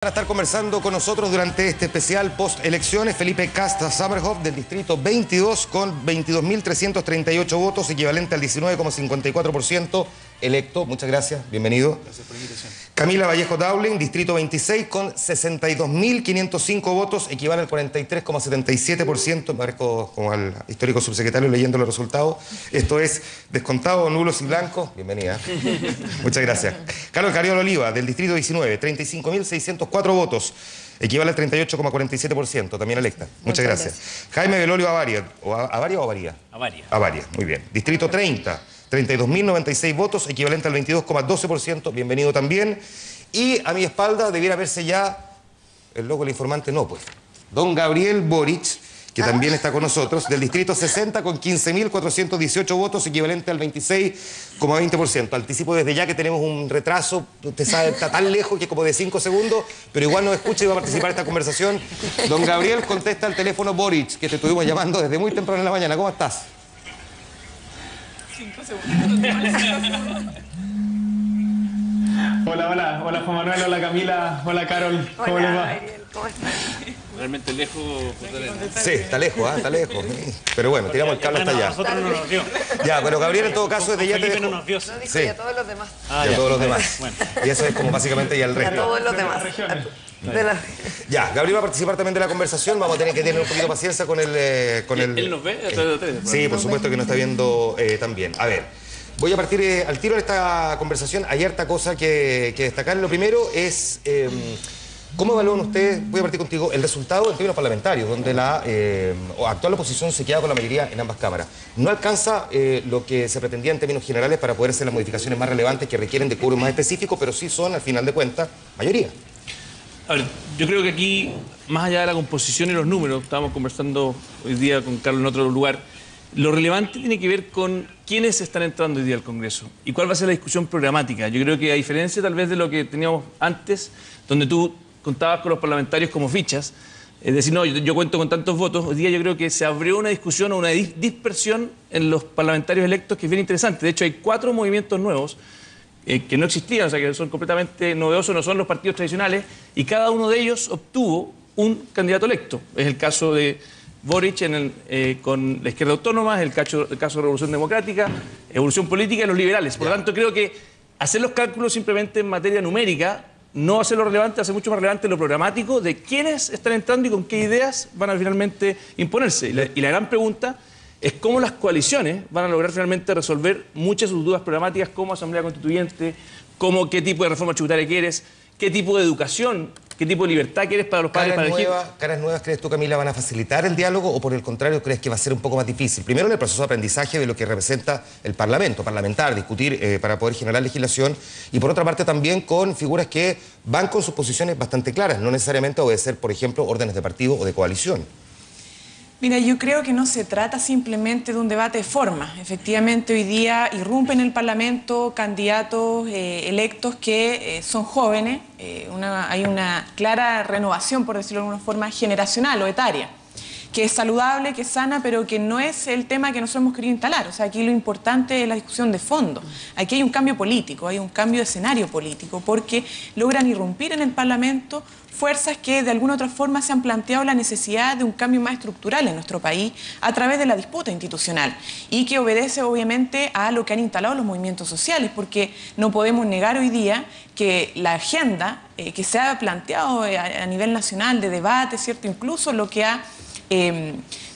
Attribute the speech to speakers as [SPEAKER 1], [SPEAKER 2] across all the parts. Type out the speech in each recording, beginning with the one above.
[SPEAKER 1] Van a estar conversando con nosotros durante este especial post-elecciones Felipe Casta Sommerhoff del distrito 22 con 22.338 votos, equivalente al 19,54% electo. Muchas gracias, bienvenido.
[SPEAKER 2] Gracias por la invitación.
[SPEAKER 1] Camila Vallejo Dowling, distrito 26 con 62.505 votos, equivale al 43,77%. Me parezco como al histórico subsecretario leyendo los resultados. Esto es descontado, nulos y blancos. Bienvenida. Muchas gracias. Carlos Cariola Oliva, del distrito 19, 35.604 votos, equivale al 38,47%, también electa. Muchas gracias. Jaime Belolio Avaria, ¿Avaria o Avaria?
[SPEAKER 2] Avaria.
[SPEAKER 1] Avaria, muy bien. Distrito 30, 32.096 votos, equivalente al 22,12%, bienvenido también. Y a mi espalda debiera verse ya el logo del informante, no pues, don Gabriel Boric, que también está con nosotros, del distrito 60 con 15.418 votos, equivalente al 26,20%. Anticipo desde ya que tenemos un retraso, usted sabe, está tan lejos que es como de 5 segundos, pero igual nos escucha y va a participar en esta conversación. Don Gabriel, contesta al teléfono Boric, que te estuvimos llamando desde muy temprano en la mañana. ¿Cómo estás?
[SPEAKER 3] 5 segundos.
[SPEAKER 4] Hola Juan Manuel, hola Camila, hola Carol, ¿cómo les va?
[SPEAKER 3] Ariel, ¿cómo estás?
[SPEAKER 2] Realmente lejos.
[SPEAKER 1] Sí, está lejos, está lejos. Pero bueno, tiramos el cable hasta allá.
[SPEAKER 2] Nosotros no nos vio.
[SPEAKER 1] Ya, pero Gabriel en todo caso desde ya te
[SPEAKER 2] Felipe
[SPEAKER 1] dejo...
[SPEAKER 2] no nos vio.
[SPEAKER 3] No dijo
[SPEAKER 1] Sí.
[SPEAKER 3] y a todos los demás.
[SPEAKER 1] Y a todos los demás.
[SPEAKER 2] Bueno.
[SPEAKER 1] Y eso es como básicamente ya el
[SPEAKER 3] A
[SPEAKER 1] resto.
[SPEAKER 3] todos los demás. De la...
[SPEAKER 1] Ya, Gabriel va a participar también de la conversación. Vamos a tener que tener un poquito de paciencia con el...
[SPEAKER 2] ¿Él nos ve? A través de ustedes.
[SPEAKER 1] Sí, por supuesto que nos está viendo también. A ver, voy a partir al tiro en esta conversación. Hay harta cosa que destacar. Lo primero es... ¿cómo evalúan ustedes, voy a partir contigo, el resultado en términos parlamentarios, donde la actual oposición se queda con la mayoría en ambas cámaras? No alcanza lo que se pretendía en términos generales para poder hacer las modificaciones más relevantes que requieren de quórum más específico, pero sí son, al final de cuentas, mayoría.
[SPEAKER 2] A ver, yo creo que aquí, más allá de la composición y los números, estábamos conversando hoy día con Carlos en otro lugar, lo relevante tiene que ver con quiénes están entrando hoy día al Congreso y cuál va a ser la discusión programática. Yo creo que a diferencia tal vez de lo que teníamos antes, donde tú contabas con los parlamentarios como fichas, es decir, no, yo cuento con tantos votos, hoy día yo creo que se abrió una discusión o una dispersión en los parlamentarios electos que es bien interesante. De hecho, hay 4 movimientos nuevos que no existían, o sea, que son completamente novedosos, no son los partidos tradicionales, y cada uno de ellos obtuvo un candidato electo. Es el caso de Boric con la izquierda autónoma, es el caso de Revolución Democrática, Evolución Política y los liberales. Por lo tanto, creo que hacer los cálculos simplemente en materia numérica no hace lo relevante, hace mucho más relevante lo programático de quiénes están entrando y con qué ideas van a finalmente imponerse. Y la gran pregunta es cómo las coaliciones van a lograr finalmente resolver muchas de sus dudas programáticas, como Asamblea Constituyente, qué tipo de reforma tributaria quieres, qué tipo de educación, qué tipo de libertad quieres para los padres para elegir.
[SPEAKER 1] ¿Caras nuevas crees tú, Camila, van a facilitar el diálogo o por el contrario crees que va a ser un poco más difícil? Primero en el proceso de aprendizaje de lo que representa el Parlamento, parlamentar, discutir para poder generar legislación, y por otra parte también con figuras que van con sus posiciones bastante claras, no necesariamente obedecer, por ejemplo, órdenes de partido o de coalición.
[SPEAKER 5] Mira, yo creo que no se trata simplemente de un debate de forma. Efectivamente, hoy día irrumpen en el Parlamento candidatos electos que son jóvenes. Hay una clara renovación, por decirlo de alguna forma, generacional o etaria, que es saludable, que es sana, pero que no es el tema que nosotros hemos querido instalar. O sea, aquí lo importante es la discusión de fondo. Aquí hay un cambio político, hay un cambio de escenario político, porque logran irrumpir en el Parlamento fuerzas que de alguna u otra forma se han planteado la necesidad de un cambio más estructural en nuestro país a través de la disputa institucional y que obedece obviamente a lo que han instalado los movimientos sociales, porque no podemos negar hoy día que la agenda que se ha planteado a nivel nacional de debate, ¿cierto? Incluso lo que ha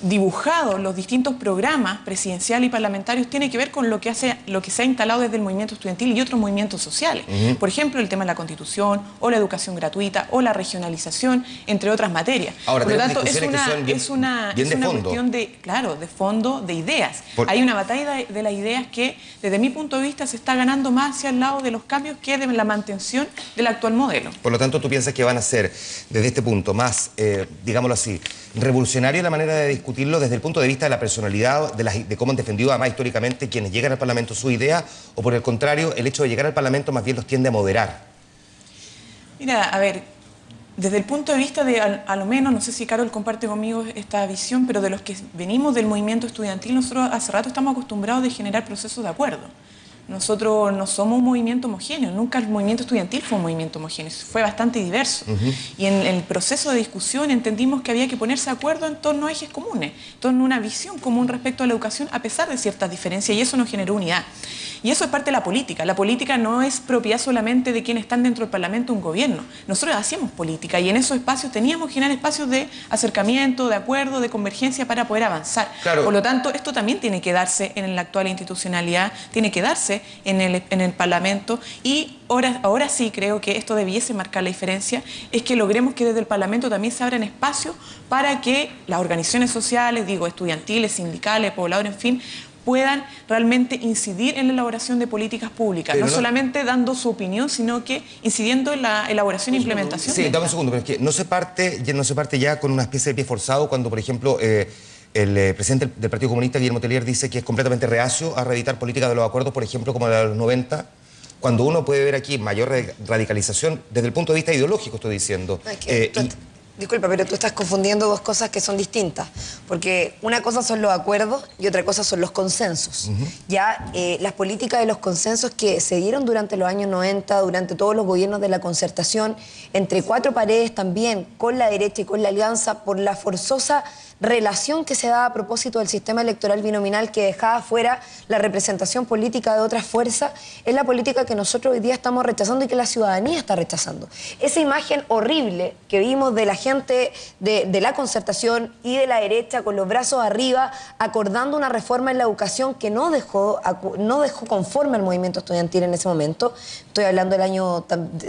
[SPEAKER 5] dibujado los distintos programas presidenciales y parlamentarios tiene que ver con lo que se ha instalado desde el movimiento estudiantil y otros movimientos sociales. Por ejemplo, el tema de la Constitución o la educación gratuita o la regionalización, entre otras materias.
[SPEAKER 1] Ahora,
[SPEAKER 5] por lo tanto,
[SPEAKER 1] es una
[SPEAKER 5] cuestión de fondo, de ideas. Hay una batalla de las ideas que, desde mi punto de vista, se está ganando más hacia el lado de los cambios que de la mantención del actual modelo.
[SPEAKER 1] Por lo tanto, ¿tú piensas que van a ser, desde este punto, más, digámoslo así, revolucionaria la manera de discutirlo desde el punto de vista de la personalidad, de cómo han defendido además históricamente quienes llegan al Parlamento su idea, o por el contrario, el hecho de llegar al Parlamento más bien los tiende a moderar?
[SPEAKER 5] Mira, a ver, desde el punto de vista de, a lo menos, no sé si Carol comparte conmigo esta visión, pero de los que venimos del movimiento estudiantil, nosotros hace rato estamos acostumbrados de generar procesos de acuerdo. Nosotros no somos un movimiento homogéneo, nunca el movimiento estudiantil fue un movimiento homogéneo, fue bastante diverso. Y en el proceso de discusión entendimos que había que ponerse de acuerdo en torno a ejes comunes, en torno a una visión común respecto a la educación, a pesar de ciertas diferencias, y eso nos generó unidad. Y eso es parte de la política. La política no es propiedad solamente de quienes están dentro del Parlamento o un gobierno. Nosotros hacíamos política y en esos espacios teníamos que generar espacios de acercamiento, de acuerdo, de convergencia para poder avanzar.
[SPEAKER 1] Claro.
[SPEAKER 5] Por lo tanto, esto también tiene que darse en la actual institucionalidad, tiene que darse en el Parlamento, y ahora sí creo que esto debiese marcar la diferencia, es que logremos que desde el Parlamento también se abran espacios para que las organizaciones sociales, digo, estudiantiles, sindicales, pobladores, en fin, puedan realmente incidir en la elaboración de políticas públicas, no solamente dando su opinión, sino que incidiendo en la elaboración e implementación.
[SPEAKER 1] Sí, dame un segundo, pero es que no se parte ya con una especie de pie forzado cuando, por ejemplo, el presidente del Partido Comunista, Guillermo Tellier, dice que es completamente reacio a reeditar políticas de los acuerdos, por ejemplo, como la de los 90, cuando uno puede ver aquí mayor radicalización desde el punto de vista ideológico, estoy diciendo.
[SPEAKER 6] Disculpa, pero tú estás confundiendo dos cosas que son distintas, porque una cosa son los acuerdos y otra cosa son los consensos. Ya las políticas de los consensos que se dieron durante los años 90, durante todos los gobiernos de la concertación, entre cuatro paredes también, con la derecha y con la alianza, por la forzosa relación que se da a propósito del sistema electoral binominal que dejaba fuera la representación política de otras fuerzas, es la política que nosotros hoy día estamos rechazando y que la ciudadanía está rechazando. Esa imagen horrible que vimos de la gente de la concertación y de la derecha con los brazos arriba acordando una reforma en la educación que no dejó conforme al movimiento estudiantil en ese momento, estoy hablando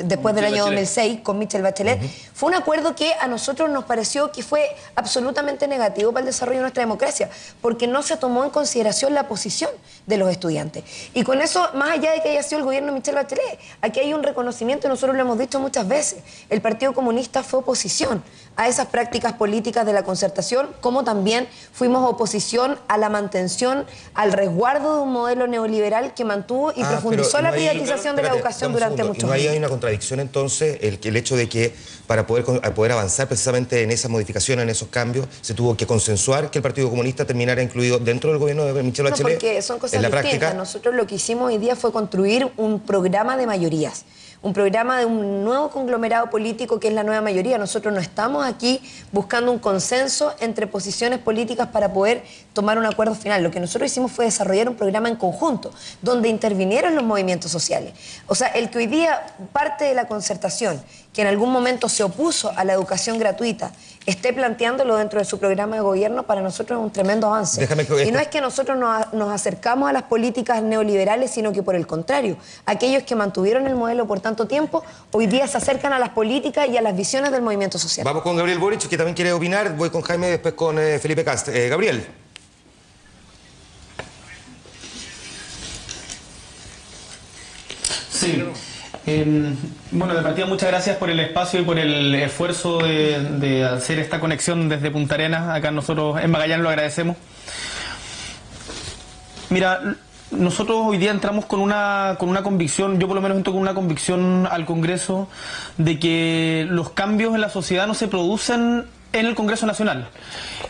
[SPEAKER 6] después del año 2006 con Michelle Bachelet, fue un acuerdo que a nosotros nos pareció que fue absolutamente negativo para el desarrollo de nuestra democracia, porque no se tomó en consideración la posición de los estudiantes. Y con eso, más allá de que haya sido el gobierno de Michelle Bachelet, aquí hay un reconocimiento, y nosotros lo hemos dicho muchas veces, el Partido Comunista fue oposición a esas prácticas políticas de la concertación, como también fuimos oposición a la mantención, al resguardo de un modelo neoliberal que mantuvo y profundizó la privatización de la educación durante muchos años.
[SPEAKER 1] ¿No hay una contradicción entonces el hecho de que para poder avanzar precisamente en esa modificación, en esos cambios, se tuvo que consensuar que el Partido Comunista terminara incluido dentro del gobierno de Michelle Bachelet?
[SPEAKER 6] No, porque son cosas distintas. Nosotros lo que hicimos hoy día fue construir un programa de mayorías, un programa de un nuevo conglomerado político que es la nueva mayoría. Nosotros no estamos aquí buscando un consenso entre posiciones políticas para poder tomar un acuerdo final. Lo que nosotros hicimos fue desarrollar un programa en conjunto, donde intervinieron los movimientos sociales. O sea, el que hoy día parte de la concertación, que en algún momento se opuso a la educación gratuita, esté planteándolo dentro de su programa de gobierno, para nosotros es un tremendo avance. Y no es que nosotros nos acercamos a las políticas neoliberales, sino que por el contrario, aquellos que mantuvieron el modelo por tanto tiempo, hoy día se acercan a las políticas y a las visiones del movimiento social.
[SPEAKER 1] Vamos con Gabriel Boric, que también quiere opinar. Voy con Jaime, después con Felipe Cast. Gabriel.
[SPEAKER 4] Sí. Bueno, de partida muchas gracias por el espacio y por el esfuerzo de hacer esta conexión desde Punta Arenas. Acá nosotros en Magallanes lo agradecemos. Mira, nosotros hoy día entramos con una convicción, yo por lo menos entro con una convicción al Congreso de que los cambios en la sociedad no se producen en el Congreso Nacional.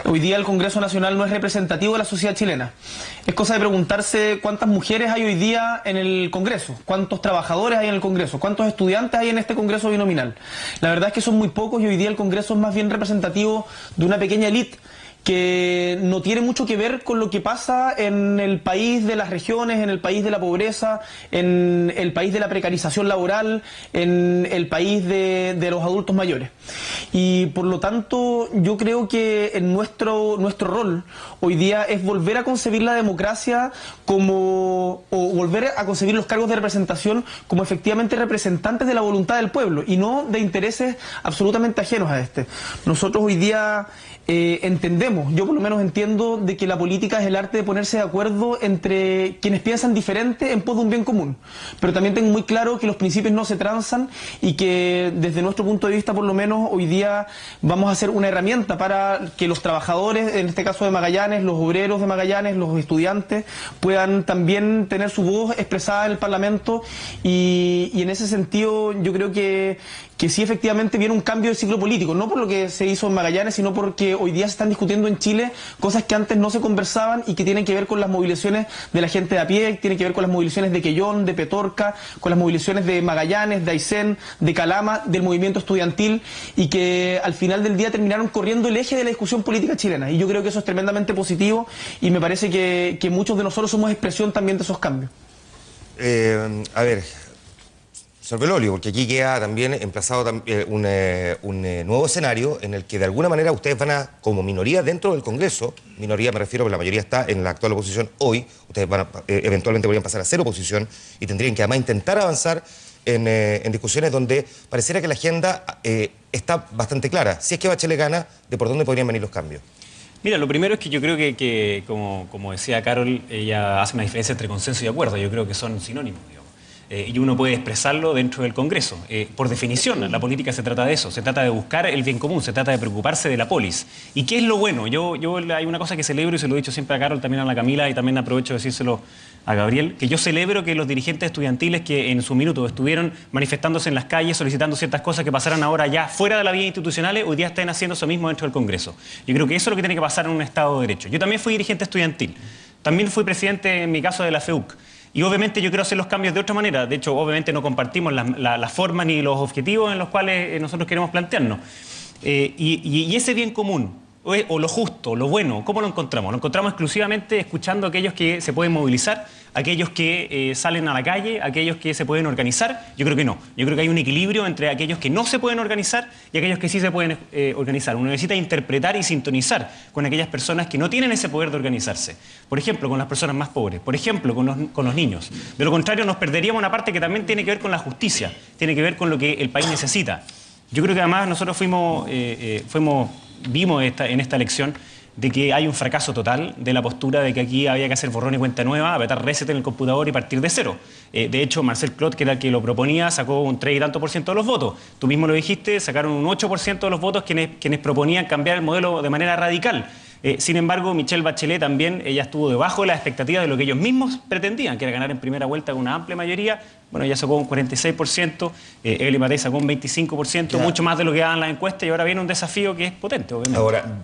[SPEAKER 4] Hoy día el Congreso Nacional no es representativo de la sociedad chilena. Es cosa de preguntarse cuántas mujeres hay hoy día en el Congreso, cuántos trabajadores hay en el Congreso, cuántos estudiantes hay en este Congreso binominal. La verdad es que son muy pocos y hoy día el Congreso es más bien representativo de una pequeña élite que no tiene mucho que ver con lo que pasa en el país de las regiones, en el país de la pobreza, en el país de la precarización laboral, en el país de los adultos mayores. Y por lo tanto yo creo que en nuestro rol hoy día es volver a concebir la democracia o volver a concebir los cargos de representación como efectivamente representantes de la voluntad del pueblo y no de intereses absolutamente ajenos a este. Nosotros hoy día entendemos, yo por lo menos entiendo, de que la política es el arte de ponerse de acuerdo entre quienes piensan diferente en pos de un bien común, pero también tengo muy claro que los principios no se transan y que desde nuestro punto de vista por lo menos hoy día vamos a hacer una herramienta para que los trabajadores, en este caso de Magallanes, los obreros de Magallanes, los estudiantes, puedan también tener su voz expresada en el Parlamento y en ese sentido yo creo que que sí efectivamente viene un cambio de ciclo político, no por lo que se hizo en Magallanes, sino porque hoy día se están discutiendo en Chile cosas que antes no se conversaban y que tienen que ver con las movilizaciones de la gente de a pie, tienen que ver con las movilizaciones de Quellón, de Petorca, con las movilizaciones de Magallanes, de Aysén, de Calama, del movimiento estudiantil, y que al final del día terminaron corriendo el eje de la discusión política chilena. Y yo creo que eso es tremendamente positivo y me parece que muchos de nosotros somos expresión también de esos cambios.
[SPEAKER 1] A ver, señor Belolio, porque aquí queda también emplazado un nuevo escenario en el que de alguna manera ustedes van a, como minoría dentro del Congreso, minoría me refiero, porque la mayoría está en la actual oposición hoy, ustedes van a, eventualmente podrían pasar a ser oposición y tendrían que además intentar avanzar en discusiones donde pareciera que la agenda está bastante clara. Si es que Bachelet gana, ¿de por dónde podrían venir los cambios?
[SPEAKER 7] Mira, lo primero es que yo creo que como decía Carol, ella hace una diferencia entre consenso y acuerdo. Yo creo que son sinónimos, digamos. Y uno puede expresarlo dentro del Congreso. Por definición, la política se trata de eso, se trata de buscar el bien común, se trata de preocuparse de la polis. ¿Y qué es lo bueno? Yo hay una cosa que celebro y se lo he dicho siempre a Carol, también a la Camila y también aprovecho de decírselo a Gabriel, que yo celebro que los dirigentes estudiantiles que en su minuto estuvieron manifestándose en las calles, solicitando ciertas cosas que pasaran ahora ya fuera de la vía institucional, hoy día estén haciendo eso mismo dentro del Congreso. Yo creo que eso es lo que tiene que pasar en un Estado de Derecho. Yo también fui dirigente estudiantil, también fui presidente en mi caso de la FEUC. Y obviamente yo quiero hacer los cambios de otra manera. De hecho, obviamente no compartimos la forma ni los objetivos en los cuales nosotros queremos plantearnos. Y ese bien común, o lo justo, lo bueno, ¿cómo lo encontramos? Lo encontramos exclusivamente escuchando a aquellos que se pueden movilizar, aquellos que salen a la calle, aquellos que se pueden organizar. Yo creo que no. Yo creo que hay un equilibrio entre aquellos que no se pueden organizar y aquellos que sí se pueden organizar. Uno necesita interpretar y sintonizar con aquellas personas que no tienen ese poder de organizarse. Por ejemplo, con las personas más pobres. Por ejemplo, con los niños. De lo contrario, nos perderíamos una parte que también tiene que ver con la justicia. Tiene que ver con lo que el país necesita. Yo creo que además nosotros vimos en esta elección de que hay un fracaso total de la postura de que aquí había que hacer borrón y cuenta nueva, apretar reset en el computador y partir de cero. De hecho, Marcel Clot, que era el que lo proponía, sacó un 3 y tanto % de los votos. Tú mismo lo dijiste, sacaron un 8% de los votos quienes proponían cambiar el modelo de manera radical. Sin embargo, Michelle Bachelet también, ella estuvo debajo de las expectativas de lo que ellos mismos pretendían, que era ganar en primera vuelta con una amplia mayoría. Bueno, ella sacó un 46%, Evelyn Matei sacó un 25%, ya, mucho más de lo que daban las encuestas, y ahora viene un desafío que es potente, obviamente.
[SPEAKER 1] Ahora,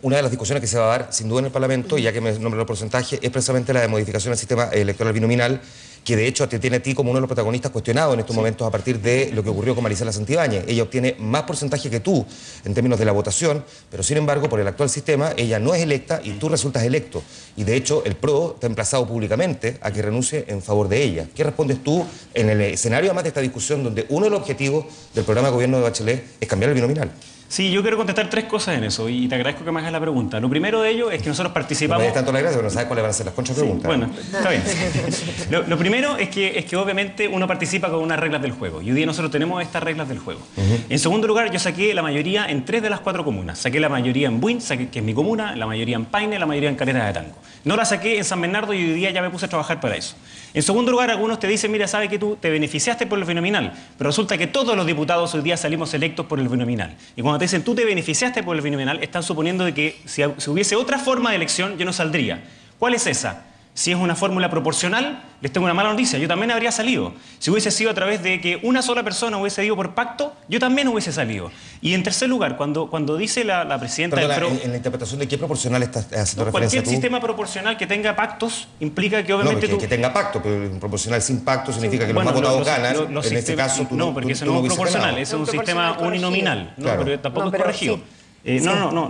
[SPEAKER 1] una de las discusiones que se va a dar, sin duda, en el Parlamento, ya que me nombró el porcentaje, es precisamente la de modificación del sistema electoral binominal, que de hecho te tiene a ti como uno de los protagonistas cuestionado en estos momentos a partir de lo que ocurrió con Marisela Santibáñez. Ella obtiene más porcentaje que tú en términos de la votación, pero sin embargo, por el actual sistema, ella no es electa y tú resultas electo. Y de hecho, el PRO te ha emplazado públicamente a que renuncie en favor de ella. ¿Qué respondes tú en el escenario, además de esta discusión, donde uno de los objetivos del programa de gobierno de Bachelet es cambiar el binominal?
[SPEAKER 7] Sí, yo quiero contestar 3 cosas en eso y te agradezco que me hagas la pregunta. Lo primero de ello es que nosotros participamos...
[SPEAKER 1] No me des tanto la gracia, pero no sabes cuáles van a ser las contrapreguntas.
[SPEAKER 7] Sí, bueno, está bien. Lo primero es que obviamente uno participa con unas reglas del juego y hoy día nosotros tenemos estas reglas del juego. En segundo lugar, yo saqué la mayoría en 3 de las 4 comunas. Saqué la mayoría en Buin, que es mi comuna, la mayoría en Paine, la mayoría en Calera de Tango. No la saqué en San Bernardo y hoy día ya me puse a trabajar para eso. En segundo lugar, algunos te dicen, mira, sabe que tú te beneficiaste por el binominal, pero resulta que todos los diputados hoy día salimos electos por el binominal. Y cuando te dicen, tú te beneficiaste por el binominal, están suponiendo de que si hubiese otra forma de elección, yo no saldría. ¿Cuál es esa? Si es una fórmula proporcional, les tengo una mala noticia, yo también habría salido. Si hubiese sido a través de que una sola persona hubiese ido por pacto, yo también hubiese salido. Y en tercer lugar, cuando dice la presidenta del PRO...
[SPEAKER 1] ¿En la interpretación de qué proporcional estás haciendo referencia tú?
[SPEAKER 7] Cualquier sistema proporcional que tenga pactos implica que obviamente
[SPEAKER 1] que tenga pacto, pero proporcional sin pacto significa que los más votados ganan. En este caso tú
[SPEAKER 7] no, porque eso no es proporcional, es un sistema uninominal,
[SPEAKER 1] claro.
[SPEAKER 7] Pero tampoco es corregido.
[SPEAKER 6] Sí.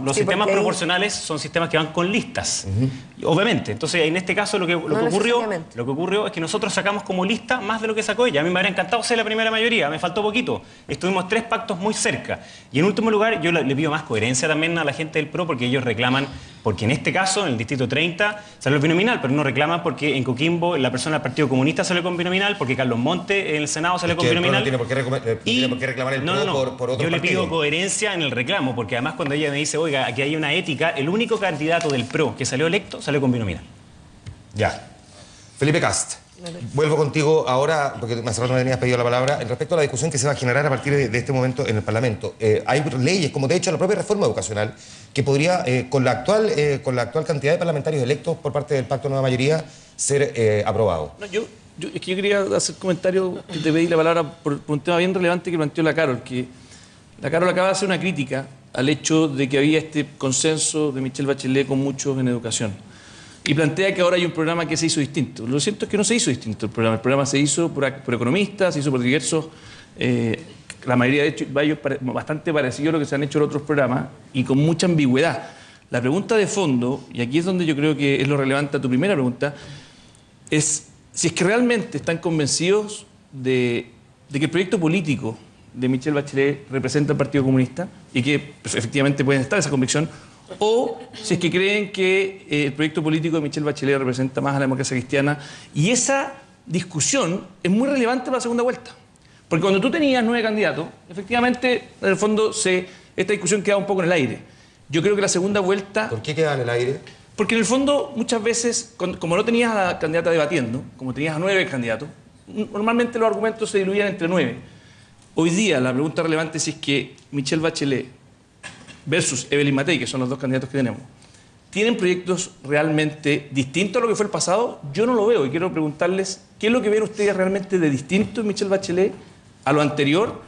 [SPEAKER 7] Los sistemas proporcionales son sistemas que van con listas, obviamente. Entonces, en este caso lo que ocurrió es que nosotros sacamos como lista más de lo que sacó ella. A mí me habría encantado ser la primera mayoría, me faltó poquito. Estuvimos 3 pactos muy cerca. Y en último lugar, yo le pido más coherencia también a la gente del PRO, porque ellos reclaman, porque en este caso, en el distrito 30, salió el binominal, pero no reclaman porque en Coquimbo la persona del Partido Comunista salió con binominal, porque Carlos Monte en el Senado salió con binominal.
[SPEAKER 1] No tiene por qué reclamar el PRO por otro
[SPEAKER 7] Yo le pido coherencia en el reclamo, porque además cuando ella me dice, oiga, aquí hay una ética, el único candidato del PRO que salió electo salió con binominal.
[SPEAKER 1] Ya. Felipe Cast, vuelvo contigo ahora, porque hace rato me tenías pedido la palabra, respecto a la discusión que se va a generar a partir de este momento en el Parlamento. Hay leyes, como de hecho la propia reforma educacional, que podría, con la actual cantidad de parlamentarios electos por parte del Pacto Nueva Mayoría, ser aprobado.
[SPEAKER 7] No,
[SPEAKER 2] Es que yo quería hacer comentario, que te pedí la palabra por un tema bien relevante que planteó la Carol, que la Carol acaba de hacer una crítica al hecho de que había este consenso de Michelle Bachelet con muchos en educación. Y plantea que ahora hay un programa que se hizo distinto. Lo cierto es que no se hizo distinto el programa. El programa se hizo por economistas, se hizo por diversos, la mayoría de hecho, bastante parecido a lo que se han hecho en otros programas y con mucha ambigüedad. La pregunta de fondo, y aquí es donde yo creo que es lo relevante a tu primera pregunta, es si es que realmente están convencidos de que el proyecto político de Michelle Bachelet representa al Partido Comunista y que pues, efectivamente pueden estar esa convicción, o si es que creen que el proyecto político de Michelle Bachelet representa más a la democracia cristiana. Y esa discusión es muy relevante para la segunda vuelta. Porque cuando tú tenías 9 candidatos, efectivamente, en el fondo, esta discusión queda un poco en el aire. Yo creo que la segunda vuelta...
[SPEAKER 1] ¿Por qué queda en el aire?
[SPEAKER 2] Porque en el fondo, muchas veces, como no tenías a la candidata debatiendo, como tenías a 9 candidatos, normalmente los argumentos se diluían entre 9. Hoy día, la pregunta relevante es si es que Michelle Bachelet versus Evelyn Matei, que son los 2 candidatos que tenemos, ¿tienen proyectos realmente distintos a lo que fue el pasado? Yo no lo veo y quiero preguntarles, ¿qué es lo que ven ustedes realmente de distinto en Michelle Bachelet a lo anterior?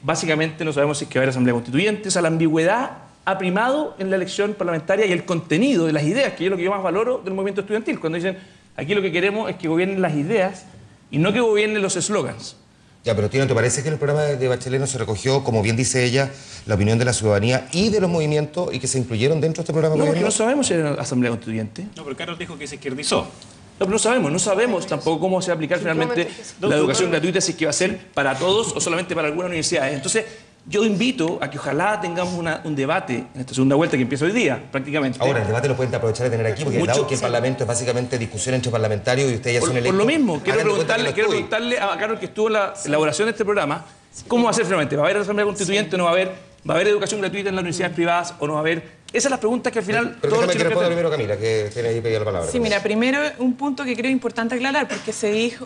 [SPEAKER 2] Básicamente no sabemos si es que va a haber asamblea constituyente, o sea, la ambigüedad ha primado en la elección parlamentaria y el contenido de las ideas, que es lo que yo más valoro del movimiento estudiantil, cuando dicen, aquí lo que queremos es que gobiernen las ideas y no que gobiernen los eslogans.
[SPEAKER 1] Ya, pero Tino, ¿te parece que en el programa de Bachelet no se recogió, como bien dice ella, la opinión de la ciudadanía y de los movimientos y que se incluyeron dentro de este programa?
[SPEAKER 2] No, porque no sabemos si era asamblea constituyente.
[SPEAKER 7] No, pero Carlos dijo que se izquierdizó.
[SPEAKER 2] No, pero no sabemos tampoco cómo se va a aplicar finalmente la educación gratuita, si es que va a ser para todos o solamente para algunas universidades. Entonces, yo invito a que ojalá tengamos un debate en esta segunda vuelta que empieza hoy día, prácticamente.
[SPEAKER 1] Ahora, el debate lo pueden aprovechar de tener aquí, porque dado que el Parlamento es básicamente discusión entre parlamentarios y ustedes ya son electos.
[SPEAKER 2] Por lo mismo, quiero preguntarle a Carol, que estuvo en la elaboración de este programa, ¿cómo va a ser finalmente? ¿Va a haber asamblea constituyente o no va a haber? ¿Va a haber educación gratuita en las universidades privadas o no va a haber? Esas son las preguntas que al final...
[SPEAKER 1] Pero déjame que responda primero Camila, que tiene ahí pedida la palabra.
[SPEAKER 5] Sí, mira, primero un punto que creo importante aclarar, porque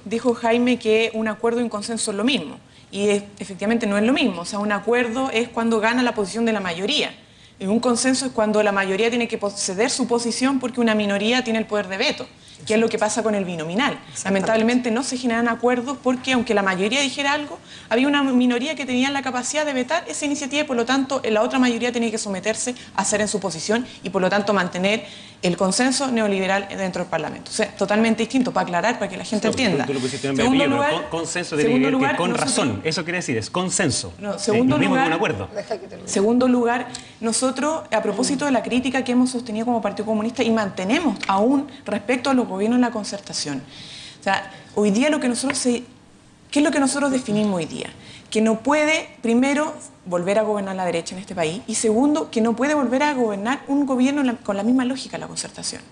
[SPEAKER 5] dijo Jaime que un acuerdo y un consenso es lo mismo. Y efectivamente no es lo mismo. O sea, un acuerdo es cuando gana la posición de la mayoría. Y un consenso es cuando la mayoría tiene que ceder su posición porque una minoría tiene el poder de veto, que es lo que pasa con el binominal. Lamentablemente no se generan acuerdos porque, aunque la mayoría dijera algo, había una minoría que tenía la capacidad de vetar esa iniciativa y, por lo tanto, la otra mayoría tenía que someterse a hacer en su posición y, por lo tanto, mantener el consenso neoliberal dentro del Parlamento. O sea, totalmente distinto, para aclarar, para que la gente entienda.
[SPEAKER 7] Tú lo pusiste en segundo lugar, consenso de que con razón. Eso quiere decir, es consenso.
[SPEAKER 5] No, segundo lugar,
[SPEAKER 7] un acuerdo.
[SPEAKER 5] Segundo lugar, nosotros, a propósito de la crítica que hemos sostenido como Partido Comunista y mantenemos aún respecto a los gobiernos en la concertación. O sea, hoy día ¿qué es lo que nosotros definimos hoy día? Que no puede, primero, volver a gobernar la derecha en este país y segundo, que no puede volver a gobernar un gobierno con la misma lógica de la concertación.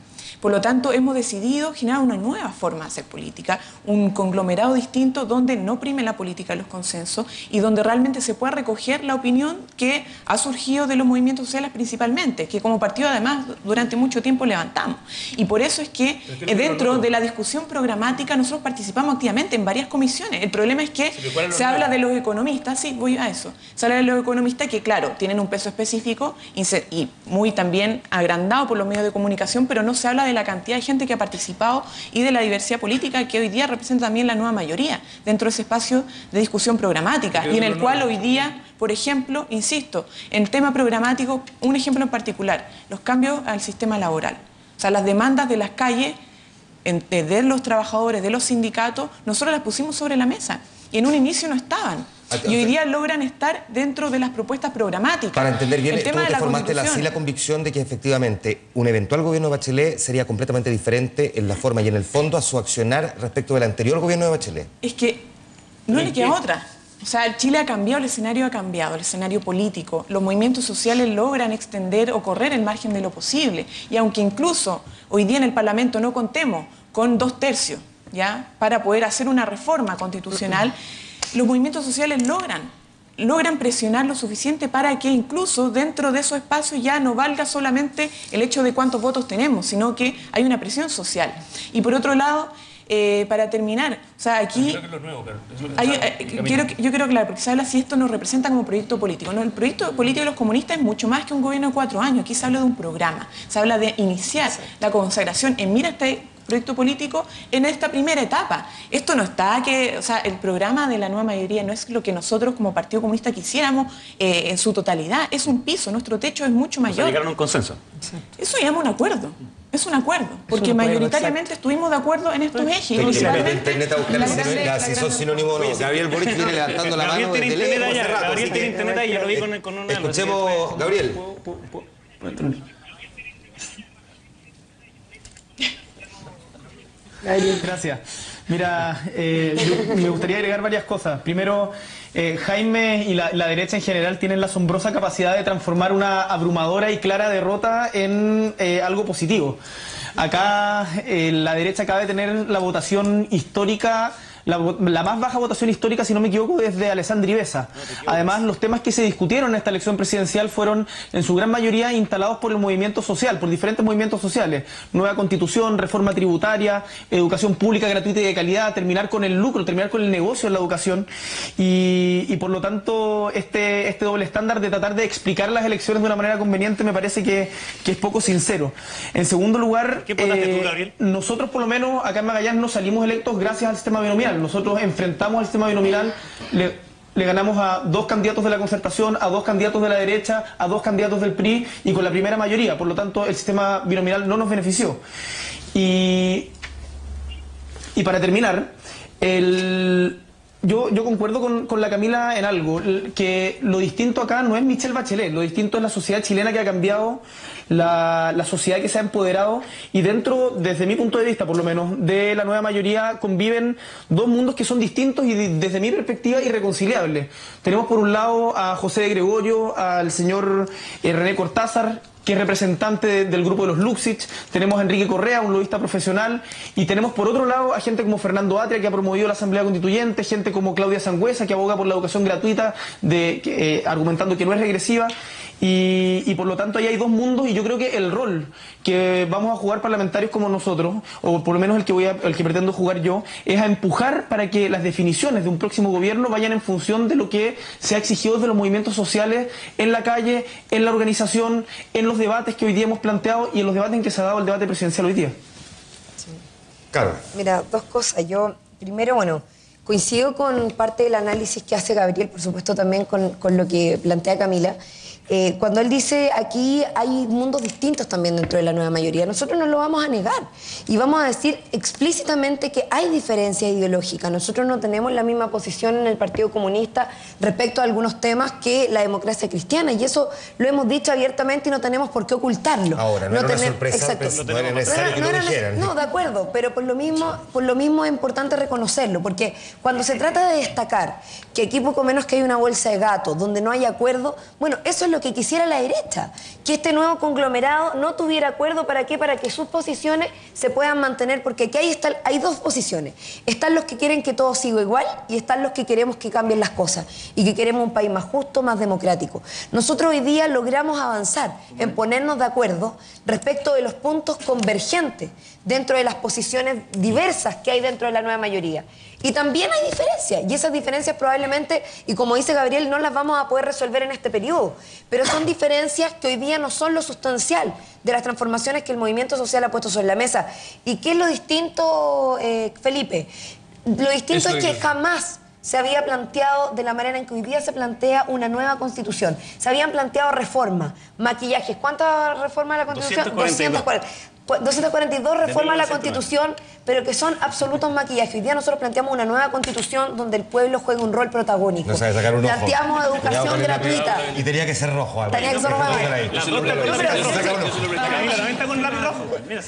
[SPEAKER 5] Por lo tanto, hemos decidido generar una nueva forma de hacer política, un conglomerado distinto donde no prime la política de los consensos y donde realmente se pueda recoger la opinión que ha surgido de los movimientos sociales principalmente, que como partido además durante mucho tiempo levantamos. Y por eso es que dentro de la discusión programática nosotros participamos activamente en varias comisiones. El problema es que se habla de los economistas, sí, voy a eso, se habla de los economistas que claro, tienen un peso específico y muy también agrandado por los medios de comunicación, pero no se habla de la cantidad de gente que ha participado y de la diversidad política que hoy día representa también la nueva mayoría dentro de ese espacio de discusión programática y en el cual hoy día, por ejemplo, insisto, en el tema programático, un ejemplo en particular, los cambios al sistema laboral. O sea, las demandas de las calles, de los trabajadores, de los sindicatos, nosotros las pusimos sobre la mesa y en un inicio no estaban. Y hoy día logran estar dentro de las propuestas programáticas.
[SPEAKER 1] Para entender bien, tú te formaste así la convicción de que efectivamente un eventual gobierno de Bachelet sería completamente diferente en la forma y en el fondo a su accionar respecto del anterior gobierno de Bachelet.
[SPEAKER 5] Es que no le queda otra. O sea, Chile ha cambiado, el escenario político. Los movimientos sociales logran extender o correr el margen de lo posible. Y aunque incluso hoy día en el Parlamento no contemos con 2/3, ¿ya?, para poder hacer una reforma constitucional, los movimientos sociales logran presionar lo suficiente para que incluso dentro de esos espacios ya no valga solamente el hecho de cuántos votos tenemos, sino que hay una presión social. Y por otro lado, para terminar, o sea, aquí... Creo que es lo nuevo, claro. Yo quiero aclarar, porque se habla si esto nos representa como proyecto político. No, el proyecto político de los comunistas es mucho más que un gobierno de 4 años. Aquí se habla de un programa, se habla de iniciar la consagración en mira proyecto político en esta primera etapa. Esto no está o sea, el programa de la nueva mayoría no es lo que nosotros como Partido Comunista quisiéramos en su totalidad, es un piso, nuestro techo es mucho mayor.
[SPEAKER 7] O sea, llegaron a un consenso.
[SPEAKER 5] Eso se llama un acuerdo. Es un acuerdo, porque mayoritariamente estuvimos de acuerdo en estos ejes.
[SPEAKER 1] Tengo que ir a internet a buscar si son sinónimos o no. Gabriel Boric viene levantando la mano desde lejos hace rato.
[SPEAKER 7] Gabriel tiene internet ahí, ya lo vi con una...
[SPEAKER 1] Escuchemos, Gabriel.
[SPEAKER 4] Gracias. Mira, me gustaría agregar varias cosas. Primero, Jaime y la derecha en general tienen la asombrosa capacidad de transformar una abrumadora y clara derrota en algo positivo. Acá la derecha acaba de tener la votación histórica, la más baja votación histórica, si no me equivoco, desde Alessandri Besa. Además, los temas que se discutieron en esta elección presidencial fueron, en su gran mayoría, instalados por el movimiento social, por diferentes movimientos sociales. Nueva constitución, reforma tributaria, educación pública gratuita y de calidad, terminar con el lucro, terminar con el negocio en la educación. Y por lo tanto, este doble estándar de tratar de explicar las elecciones de una manera conveniente me parece que es poco sincero. En segundo lugar,
[SPEAKER 7] ¿qué votaste tú, Gabriel?
[SPEAKER 4] Nosotros, por lo menos, acá en Magallanes no salimos electos gracias al sistema binominal. Nosotros enfrentamos al sistema binominal, le ganamos a 2 candidatos de la Concertación, a 2 candidatos de la derecha, a 2 candidatos del PRI y con la primera mayoría. Por lo tanto, el sistema binominal no nos benefició. Y para terminar, yo concuerdo con la Camila en algo, que lo distinto acá no es Michelle Bachelet, lo distinto es la sociedad chilena que ha cambiado, la sociedad que se ha empoderado, y dentro, desde mi punto de vista por lo menos, de la nueva mayoría conviven dos mundos que son distintos y desde mi perspectiva irreconciliables. Tenemos por un lado a José de Gregorio, al señor René Cortázar, que es representante del grupo de los Luxich, tenemos a Enrique Correa, un lobista profesional, y tenemos por otro lado a gente como Fernando Atria, que ha promovido la Asamblea Constituyente, gente como Claudia Sangüesa, que aboga por la educación gratuita, argumentando que no es regresiva, y por lo tanto ahí hay dos mundos, y yo creo que el rol que vamos a jugar parlamentarios como nosotros, o por lo menos el que pretendo jugar yo, es a empujar para que las definiciones de un próximo gobierno vayan en función de lo que se ha exigido desde los movimientos sociales en la calle, en la organización, en los debates que hoy día hemos planteado y en los debates en que se ha dado el debate presidencial hoy día.
[SPEAKER 6] Sí.
[SPEAKER 1] Claro.
[SPEAKER 6] Mira, dos cosas. Yo, primero, coincido con parte del análisis que hace Gabriel, por supuesto también con lo que plantea Camila. Cuando él dice aquí hay mundos distintos también dentro de la nueva mayoría, nosotros no lo vamos a negar y vamos a decir explícitamente que hay diferencia ideológica. Nosotros no tenemos la misma posición en el Partido Comunista respecto a algunos temas que la democracia cristiana, y eso lo hemos dicho abiertamente y no tenemos por qué ocultarlo.
[SPEAKER 1] Ahora, no era una sorpresa, no era necesario que lo dijeran.
[SPEAKER 6] No, de acuerdo, pero por lo mismo es importante reconocerlo, porque cuando se trata de destacar que aquí poco menos que hay una bolsa de gato, donde no hay acuerdo, bueno, eso es lo que quisiera la derecha, que este nuevo conglomerado no tuviera acuerdo. ¿Para qué? Para que sus posiciones se puedan mantener, porque aquí hay dos posiciones. Están los que quieren que todo siga igual y están los que queremos que cambien las cosas y que queremos un país más justo, más democrático. Nosotros hoy día logramos avanzar en ponernos de acuerdo respecto de los puntos convergentes dentro de las posiciones diversas que hay dentro de la nueva mayoría. Y también hay diferencias, y esas diferencias probablemente, y como dice Gabriel, no las vamos a poder resolver en este periodo, pero son diferencias que hoy día no son lo sustancial de las transformaciones que el movimiento social ha puesto sobre la mesa. ¿Y qué es lo distinto, Felipe? Lo distinto es que jamás se había planteado de la manera en que hoy día se plantea una nueva constitución. Se habían planteado reformas, maquillajes. ¿Cuántas reformas de la constitución? 242 reformas a la Constitución, pero que son absolutos maquillajes. Hoy día nosotros planteamos una nueva Constitución donde el pueblo juegue un rol protagónico.
[SPEAKER 1] No sabe sacar un ojo.
[SPEAKER 6] Planteamos educación gratuita.
[SPEAKER 1] Y tenía que ser rojo.
[SPEAKER 6] Tenía que ser rojo.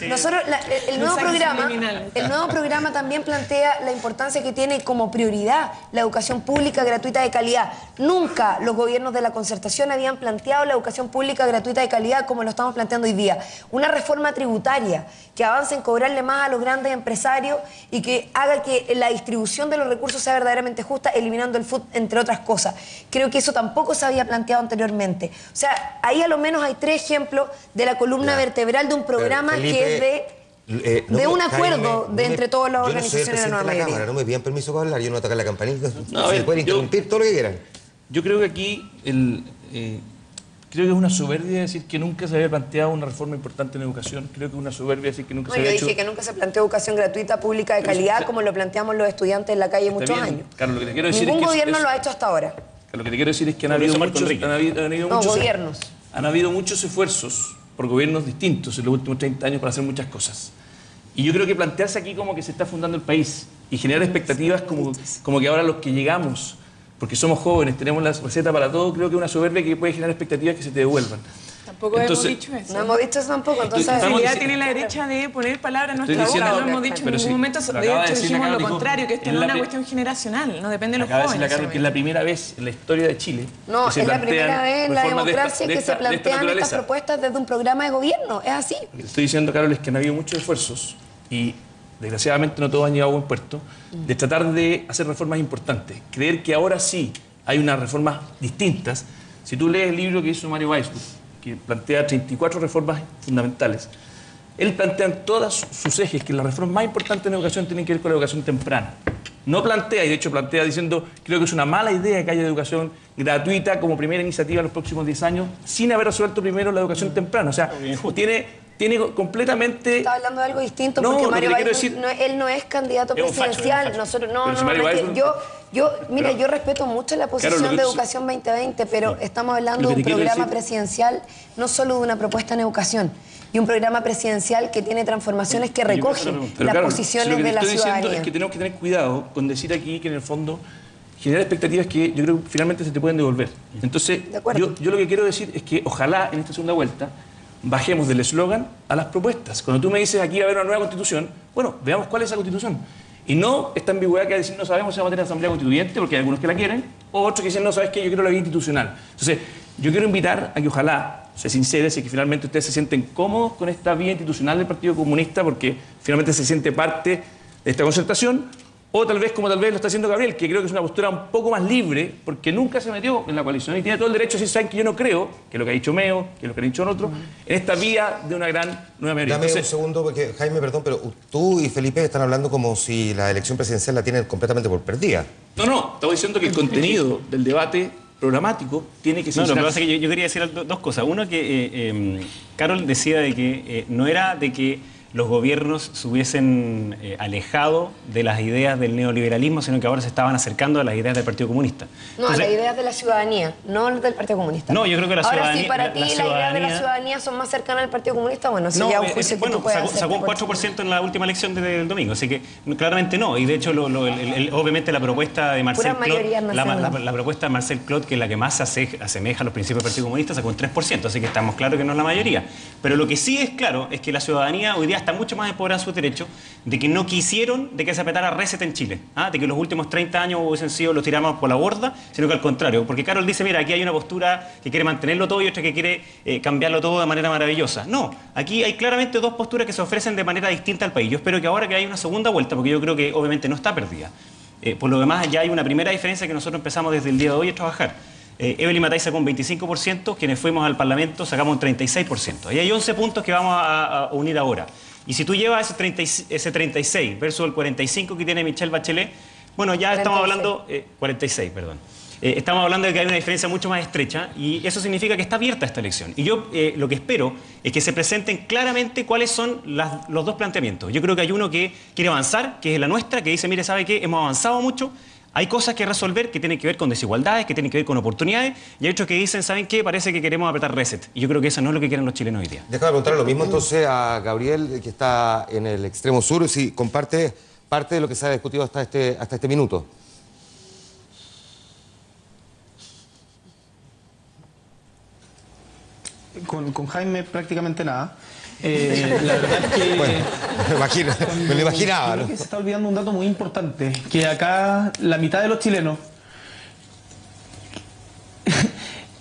[SPEAKER 6] Nosotros, el nuevo programa también plantea la importancia que tiene como prioridad la educación pública gratuita de calidad. Nunca los gobiernos de la Concertación habían planteado la educación pública gratuita de calidad como lo estamos planteando hoy día. Una reforma tributaria que avance en cobrarle más a los grandes empresarios y que haga que la distribución de los recursos sea verdaderamente justa, eliminando el FUT, entre otras cosas. Creo que eso tampoco se había planteado anteriormente. O sea, ahí a lo menos hay 3 ejemplos de la columna vertedral de un programa que es de un acuerdo entre todas las organizaciones de la nueva mayoría.
[SPEAKER 1] No me pidan permiso para hablar, yo no voy a tocar la campanita. Se pueden interrumpir todo lo que quieran.
[SPEAKER 2] Yo creo que aquí Creo que es una soberbia decir que nunca se había planteado una reforma importante en educación. Creo que es una soberbia decir que nunca se había hecho...
[SPEAKER 6] Yo dije que nunca se planteó educación gratuita, pública, de calidad, como lo planteamos los estudiantes en la calle muchos años.
[SPEAKER 2] Carlos, lo que te quiero decir
[SPEAKER 6] Ningún
[SPEAKER 2] es que
[SPEAKER 6] gobierno lo ha hecho hasta ahora.
[SPEAKER 2] Lo que te quiero decir es que han habido
[SPEAKER 6] gobiernos.
[SPEAKER 2] Han habido muchos esfuerzos por gobiernos distintos en los últimos 30 años para hacer muchas cosas. Y yo creo que plantearse aquí como que se está fundando el país y generar expectativas como que ahora los que llegamos, porque somos jóvenes, tenemos la receta para todo, creo que es una soberbia que puede generar expectativas que se te devuelvan.
[SPEAKER 5] Tampoco hemos dicho eso.
[SPEAKER 6] No hemos dicho eso tampoco. Entonces,
[SPEAKER 5] la posibilidad tiene la derecha de poner palabras en nuestra boca. No hemos dicho en ningún momento. De hecho, dijimos lo contrario, que esto no es una cuestión generacional, no depende de los jóvenes.
[SPEAKER 2] Que es la primera vez en la historia de Chile.
[SPEAKER 6] No, es la primera vez en la democracia que se plantean estas propuestas desde un programa de gobierno. Es así.
[SPEAKER 2] Lo que estoy diciendo, Carol, es que han habido muchos esfuerzos y desgraciadamente no todos han llegado a buen puerto de tratar de hacer reformas importantes. Creer que ahora sí hay unas reformas distintas. Si tú lees el libro que hizo Mario Weissbuch, que plantea 34 reformas fundamentales, él plantea en todos sus ejes que las reformas más importantes en educación tienen que ver con la educación temprana. No plantea, y de hecho plantea diciendo, creo que es una mala idea que haya educación gratuita como primera iniciativa en los próximos 10 años, sin haber resuelto primero la educación temprana. O sea, tiene completamente...
[SPEAKER 6] Está hablando de algo distinto, porque Mario Weissbuch, él no es candidato presidencial. Nosotros, mira, yo respeto mucho la posición de Educación 2020, pero estamos hablando de un programa presidencial, no solo de una propuesta en educación, y un programa presidencial que tiene transformaciones que recogen las posiciones de la ciudadanía. Lo que estoy diciendo es
[SPEAKER 2] que tenemos que tener cuidado con decir aquí que en el fondo genera expectativas que yo creo que finalmente se te pueden devolver. Entonces, yo lo que quiero decir es que ojalá en esta segunda vuelta bajemos del eslogan a las propuestas. Cuando tú me dices aquí va a haber una nueva constitución, bueno, veamos cuál es esa constitución. Y no esta ambigüedad que decir no sabemos si vamos a tener asamblea constituyente, porque hay algunos que la quieren, o otros que dicen no, sabes qué, yo quiero la vía institucional. Entonces, yo quiero invitar a que ojalá se sincere, si que finalmente ustedes se sienten cómodos con esta vía institucional del Partido Comunista, porque finalmente se siente parte de esta concertación, o tal vez como tal vez lo está haciendo Gabriel, que creo que es una postura un poco más libre, porque nunca se metió en la coalición y tiene todo el derecho a decir, saben que yo no creo, que es lo que ha dicho Meo, que es lo que ha dicho otro, en esta vía de una gran nueva mayoría.
[SPEAKER 1] Dame un segundo, porque Jaime, perdón, pero tú y Felipe están hablando como si la elección presidencial la tienen completamente por perdida.
[SPEAKER 2] No, estaba diciendo que el contenido del debate programático tiene que ser...
[SPEAKER 7] No, lo que pasa es que yo quería decir dos cosas. Uno, que Carol decía de que no era de que los gobiernos se hubiesen alejado de las ideas del neoliberalismo, sino que ahora se estaban acercando a las ideas del Partido Comunista.
[SPEAKER 6] No, a las ideas de la ciudadanía, no del Partido Comunista.
[SPEAKER 7] No, yo creo que la ciudadanía...
[SPEAKER 6] Ahora, si para ti las ideas de la ciudadanía son más cercanas al Partido Comunista, bueno, si ya un juicio que tú puedes hacer...
[SPEAKER 7] Sacó un 4% en la última elección del domingo, así que claramente no. Y de hecho, obviamente la propuesta de Marcel Clot, la propuesta de Marcel Clot, que es la que más se asemeja a los principios del Partido Comunista, sacó un 3%, así que estamos claros que no es la mayoría. Pero lo que sí es claro es que la ciudadanía hoy día está mucho más empoderada en sus derechos, de que no quisieron de que se apretara reset en Chile, de que los últimos 30 años hubiesen sido los tiramos por la borda, sino que al contrario, porque Carol dice, mira, aquí hay una postura que quiere mantenerlo todo y otra que quiere cambiarlo todo de manera maravillosa. No, aquí hay claramente dos posturas que se ofrecen de manera distinta al país. Yo espero que ahora que hay una segunda vuelta, porque yo creo que obviamente no está perdida. Por lo demás, ya hay una primera diferencia que nosotros empezamos desde el día de hoy a trabajar. Evelyn Matthei sacó un 25%, quienes fuimos al Parlamento sacamos un 36%. Ahí hay 11 puntos que vamos a unir ahora. Y si tú llevas ese 36 versus el 45 que tiene Michelle Bachelet, bueno, ya 46. Estamos hablando... 46, perdón. Estamos hablando de que hay una diferencia mucho más estrecha y eso significa que está abierta esta elección. Y yo lo que espero es que se presenten claramente cuáles son los dos planteamientos. Yo creo que hay uno que quiere avanzar, que es la nuestra, que dice, mire, ¿sabe qué? Hemos avanzado mucho. Hay cosas que resolver que tienen que ver con desigualdades, que tienen que ver con oportunidades, y hay otros que dicen, ¿saben qué? Parece que queremos apretar reset. Y yo creo que eso no es lo que quieren los chilenos hoy día.
[SPEAKER 1] Déjame preguntarle lo mismo entonces a Gabriel, que está en el extremo sur, si comparte parte de lo que se ha discutido hasta este minuto.
[SPEAKER 4] Con Jaime prácticamente nada. La verdad es que...
[SPEAKER 1] Bueno, me lo imaginaba,
[SPEAKER 4] creo
[SPEAKER 1] ¿no?
[SPEAKER 4] que se está olvidando un dato muy importante, que acá la mitad de los chilenos...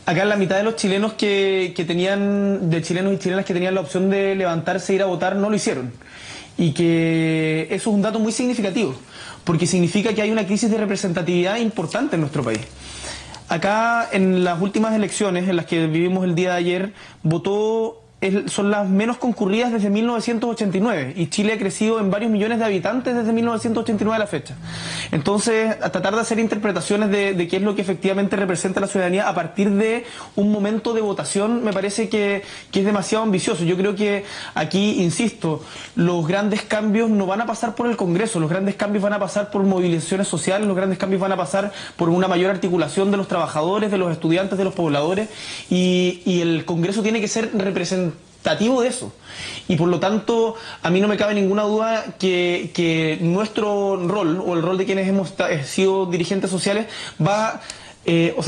[SPEAKER 4] Acá la mitad de los chilenos que tenían, de chilenos y chilenas que tenían la opción de levantarse e ir a votar, no lo hicieron. Y que eso es un dato muy significativo, porque significa que hay una crisis de representatividad importante en nuestro país. Acá, en las últimas elecciones, en las que vivimos el día de ayer, votó son las menos concurridas desde 1989 y Chile ha crecido en varios millones de habitantes desde 1989 a la fecha. Entonces, a tratar de hacer interpretaciones de qué es lo que efectivamente representa la ciudadanía a partir de un momento de votación me parece que es demasiado ambicioso. Yo creo que aquí, insisto, los grandes cambios no van a pasar por el Congreso, los grandes cambios van a pasar por movilizaciones sociales, los grandes cambios van a pasar por una mayor articulación de los trabajadores, de los estudiantes, de los pobladores y el Congreso tiene que ser representativo de eso. Y por lo tanto, a mí no me cabe ninguna duda que nuestro rol, o el rol de quienes hemos sido dirigentes sociales, va...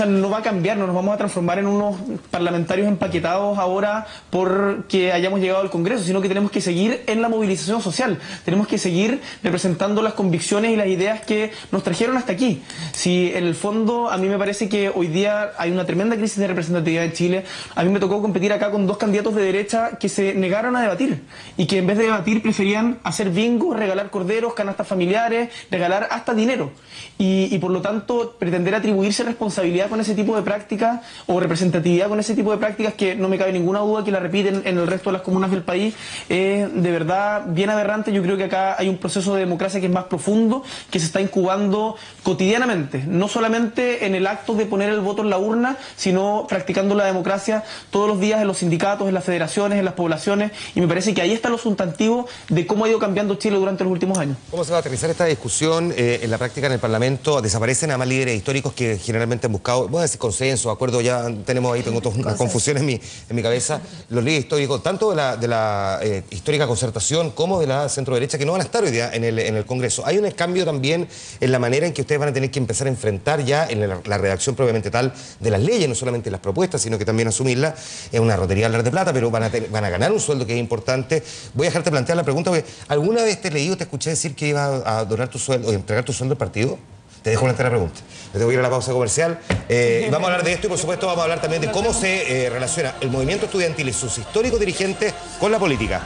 [SPEAKER 4] no va a cambiar, no nos vamos a transformar en unos parlamentarios empaquetados ahora porque hayamos llegado al Congreso, sino que tenemos que seguir en la movilización social, tenemos que seguir representando las convicciones y las ideas que nos trajeron hasta aquí. Si en el fondo a mí me parece que hoy día hay una tremenda crisis de representatividad en Chile, a mí me tocó competir acá con dos candidatos de derecha que se negaron a debatir y que en vez de debatir preferían hacer bingo, regalar corderos, canastas familiares, regalar hasta dinero y por lo tanto pretender atribuirse responsabilidad con ese tipo de prácticas o representatividad con ese tipo de prácticas que no me cabe ninguna duda que la repiten en el resto de las comunas del país es de verdad bien aberrante. Yo creo que acá hay un proceso de democracia que es más profundo, que se está incubando cotidianamente, no solamente en el acto de poner el voto en la urna, sino practicando la democracia todos los días en los sindicatos, en las federaciones, en las poblaciones, y me parece que ahí está lo sustantivo de cómo ha ido cambiando Chile durante los últimos años.
[SPEAKER 1] ¿Cómo se va a aterrizar esta discusión en la práctica en el Parlamento? Desaparecen además líderes históricos que generalmente han buscado, voy a decir consenso, acuerdo, ya tengo todas unas confusiones en mi cabeza, los líderes históricos, tanto de la histórica concertación como de la centro-derecha, que no van a estar hoy día en el Congreso. Hay un cambio también en la manera en que ustedes van a tener que empezar a enfrentar ya en la redacción propiamente tal de las leyes, no solamente las propuestas, sino que también asumirlas. Es una rotería hablar de plata, pero van a ganar un sueldo que es importante. Voy a dejarte plantear la pregunta, porque ¿alguna vez te he leído, te escuché decir que ibas a donar tu sueldo o entregar tu sueldo al partido? Te dejo plantear la pregunta. Le tengo que ir a la pausa comercial. Y vamos a hablar de esto y, por supuesto, vamos a hablar también de cómo se relaciona el movimiento estudiantil y sus históricos dirigentes con la política.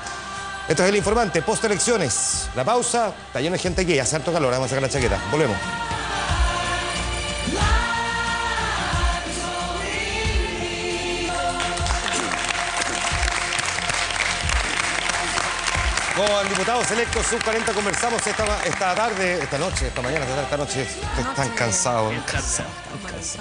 [SPEAKER 1] Esto es El Informante, post-elecciones. La pausa, está lleno de gente aquí, hace harto calor, vamos a sacar la chaqueta. Volvemos. Con diputados electos sub-40 conversamos esta tarde, esta noche, esta mañana, esta noche. Estoy tan cansado, cansado.
[SPEAKER 6] Las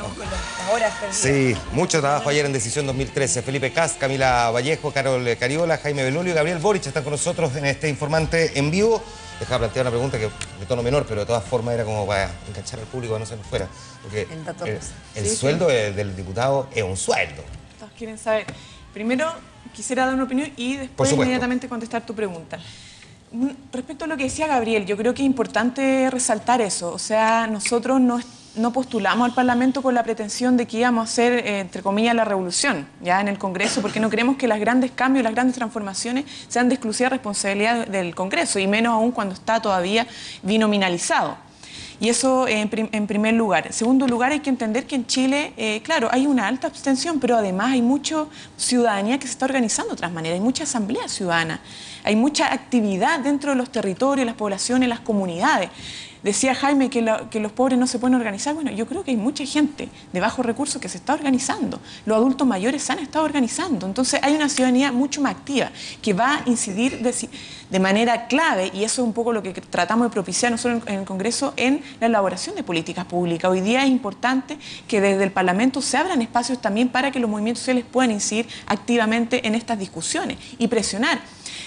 [SPEAKER 6] horas perdidas.
[SPEAKER 1] Sí, mucho trabajo ayer en Decisión 2013. Felipe Kast, Camila Vallejo, Carol Cariola, Jaime Belolio y Gabriel Boric están con nosotros en este Informante en vivo. Dejaba plantear una pregunta que de tono menor, pero de todas formas era como para enganchar al público, que no se nos fuera. Porque el sueldo del diputado es un sueldo.
[SPEAKER 5] Todos quieren saber. Primero, quisiera dar una opinión y después inmediatamente contestar tu pregunta. Respecto a lo que decía Gabriel, yo creo que es importante resaltar eso. O sea, nosotros no postulamos al Parlamento con la pretensión de que íbamos a hacer, entre comillas, la revolución ya en el Congreso, porque no creemos que los grandes cambios, las grandes transformaciones sean de exclusiva responsabilidad del Congreso, y menos aún cuando está todavía binominalizado. Y eso en primer lugar. En segundo lugar, hay que entender que en Chile, claro, hay una alta abstención, pero además hay mucha ciudadanía que se está organizando de otras maneras, hay mucha asamblea ciudadana, hay mucha actividad dentro de los territorios, las poblaciones, las comunidades. Decía Jaime que los pobres no se pueden organizar. Bueno, yo creo que hay mucha gente de bajos recursos que se está organizando. Los adultos mayores se han estado organizando. Entonces hay una ciudadanía mucho más activa que va a incidir de manera clave, y eso es un poco lo que tratamos de propiciar nosotros en el Congreso en la elaboración de políticas públicas. Hoy día es importante que desde el Parlamento se abran espacios también para que los movimientos sociales puedan incidir activamente en estas discusiones y presionar.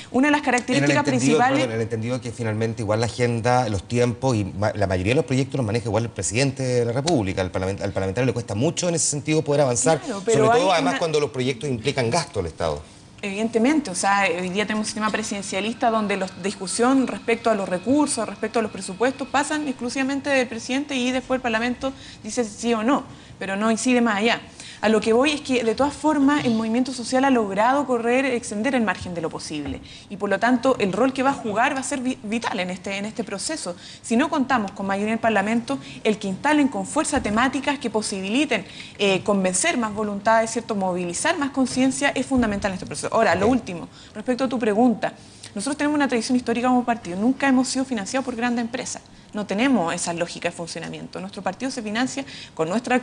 [SPEAKER 5] Una de las características principales...
[SPEAKER 1] En el entendido que finalmente igual la agenda, los tiempos y la mayoría de los proyectos los maneja igual el presidente de la República. Al parlamentario le cuesta mucho en ese sentido poder avanzar, claro, sobre todo además cuando los proyectos implican gasto del Estado.
[SPEAKER 5] Evidentemente, o sea, hoy día tenemos un sistema presidencialista donde la discusión respecto a los recursos, respecto a los presupuestos, pasan exclusivamente del presidente y después el Parlamento dice sí o no, pero no incide más allá. A lo que voy es que, de todas formas, el movimiento social ha logrado extender el margen de lo posible. Y, por lo tanto, el rol que va a jugar va a ser vital en este proceso. Si no contamos con mayoría en el Parlamento, el que instalen con fuerza temáticas que posibiliten convencer más voluntades, ¿cierto?, movilizar más conciencia, es fundamental en este proceso. Ahora, lo último, respecto a tu pregunta, Nosotros tenemos una tradición histórica como partido, nunca hemos sido financiados por grandes empresas. No tenemos esa lógica de funcionamiento. Nuestro partido se financia con nuestra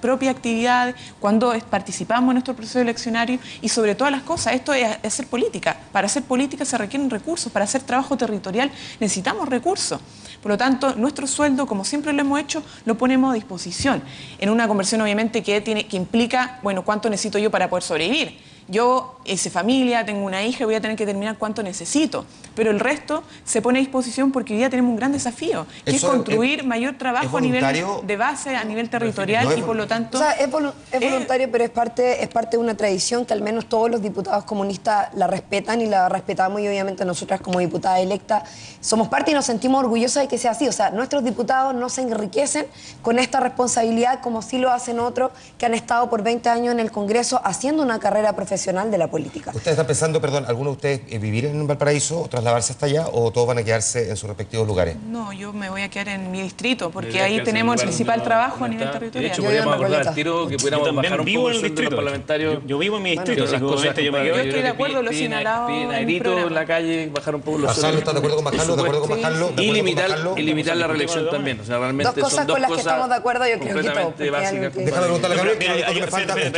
[SPEAKER 5] propia actividad, cuando participamos en nuestro proceso eleccionario y sobre todas las cosas, esto es hacer política. Para hacer política se requieren recursos, para hacer trabajo territorial necesitamos recursos. Por lo tanto, nuestro sueldo, como siempre lo hemos hecho, lo ponemos a disposición. En una conversión obviamente que implica, bueno, ¿cuánto necesito yo para poder sobrevivir? Yo hice familia, tengo una hija y voy a tener que determinar cuánto necesito. Pero el resto se pone a disposición porque hoy día tenemos un gran desafío, que es construir mayor trabajo a nivel de base, a nivel territorial y por lo tanto...
[SPEAKER 6] O sea, es voluntario, pero es parte de una tradición que al menos todos los diputados comunistas la respetan y la respetamos y obviamente nosotras como diputadas electas somos parte y nos sentimos orgullosas de que sea así. O sea, nuestros diputados no se enriquecen con esta responsabilidad como sí lo hacen otros que han estado por 20 años en el Congreso haciendo una carrera profesional de la política.
[SPEAKER 1] ¿Ustedes están pensando, perdón, algunos de ustedes vivir en Valparaíso o trasladarse hasta allá o todos van a quedarse en sus respectivos lugares?
[SPEAKER 5] No, yo me voy a quedar en mi distrito porque ahí tenemos el principal trabajo a nivel territorial.
[SPEAKER 2] De hecho, podríamos abordar al tiro que pudiéramos bajar un poco el sueldo de los parlamentarios.
[SPEAKER 7] Yo vivo en mi distrito,
[SPEAKER 2] esas cosas
[SPEAKER 7] yo me
[SPEAKER 5] yo estoy de acuerdo, lo he señalado
[SPEAKER 2] en la calle, bajar un poco los sueldos.
[SPEAKER 1] ¿Estás de acuerdo con bajarlo? ¿De acuerdo con bajarlo?
[SPEAKER 2] Y limitar la reelección también. O sea, realmente
[SPEAKER 6] son dos cosas con las que estamos de acuerdo, yo creo que todos.
[SPEAKER 1] Déjame preguntarle a Gabriel, que me falta. Déjame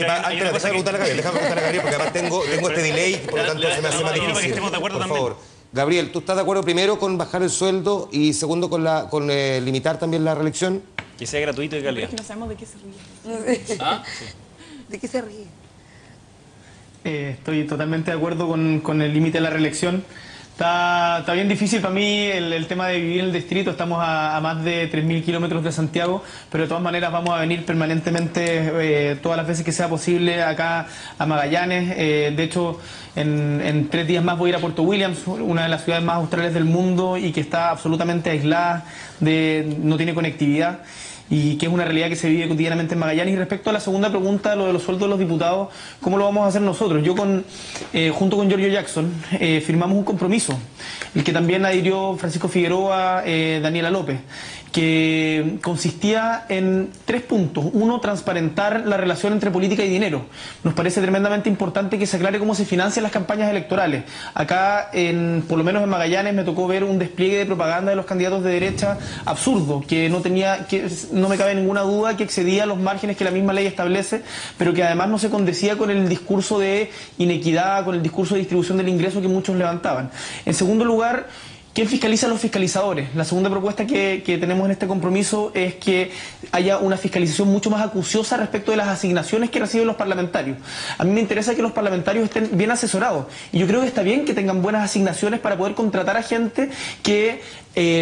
[SPEAKER 1] preguntarle a Gabriel, porque además tengo este delay, por lo tanto se me hace más difícil. Por favor. Gabriel, ¿tú estás de acuerdo primero con bajar el sueldo y segundo con limitar también la reelección?
[SPEAKER 7] Que sea gratuito y de calidad.
[SPEAKER 5] Es que no sabemos de qué se ríe.
[SPEAKER 6] ¿Ah? ¿De qué se ríe?
[SPEAKER 4] Estoy totalmente de acuerdo con el límite de la reelección. Está bien difícil para mí el tema de vivir en el distrito. Estamos a más de 3.000 kilómetros de Santiago, pero de todas maneras vamos a venir permanentemente todas las veces que sea posible acá a Magallanes. De hecho, en 3 días más voy a ir a Puerto Williams, una de las ciudades más australes del mundo y que está absolutamente aislada, no tiene conectividad, y que es una realidad que se vive cotidianamente en Magallanes. Y respecto a la segunda pregunta, lo de los sueldos de los diputados, ¿cómo lo vamos a hacer nosotros? Yo junto con Giorgio Jackson firmamos un compromiso, el que también adhirió Francisco Figueroa, Daniela López, que consistía en 3 puntos. 1, transparentar la relación entre política y dinero. Nos parece tremendamente importante que se aclare cómo se financian las campañas electorales. Acá, por lo menos en Magallanes, me tocó ver un despliegue de propaganda de los candidatos de derecha absurdo, que no me cabe ninguna duda que excedía los márgenes que la misma ley establece, pero que además no se condecía con el discurso de inequidad, con el discurso de distribución del ingreso que muchos levantaban. En segundo lugar, ¿quién fiscaliza a los fiscalizadores? La segunda propuesta que tenemos en este compromiso es que haya una fiscalización mucho más acuciosa respecto de las asignaciones que reciben los parlamentarios. A mí me interesa que los parlamentarios estén bien asesorados y yo creo que está bien que tengan buenas asignaciones para poder contratar a gente que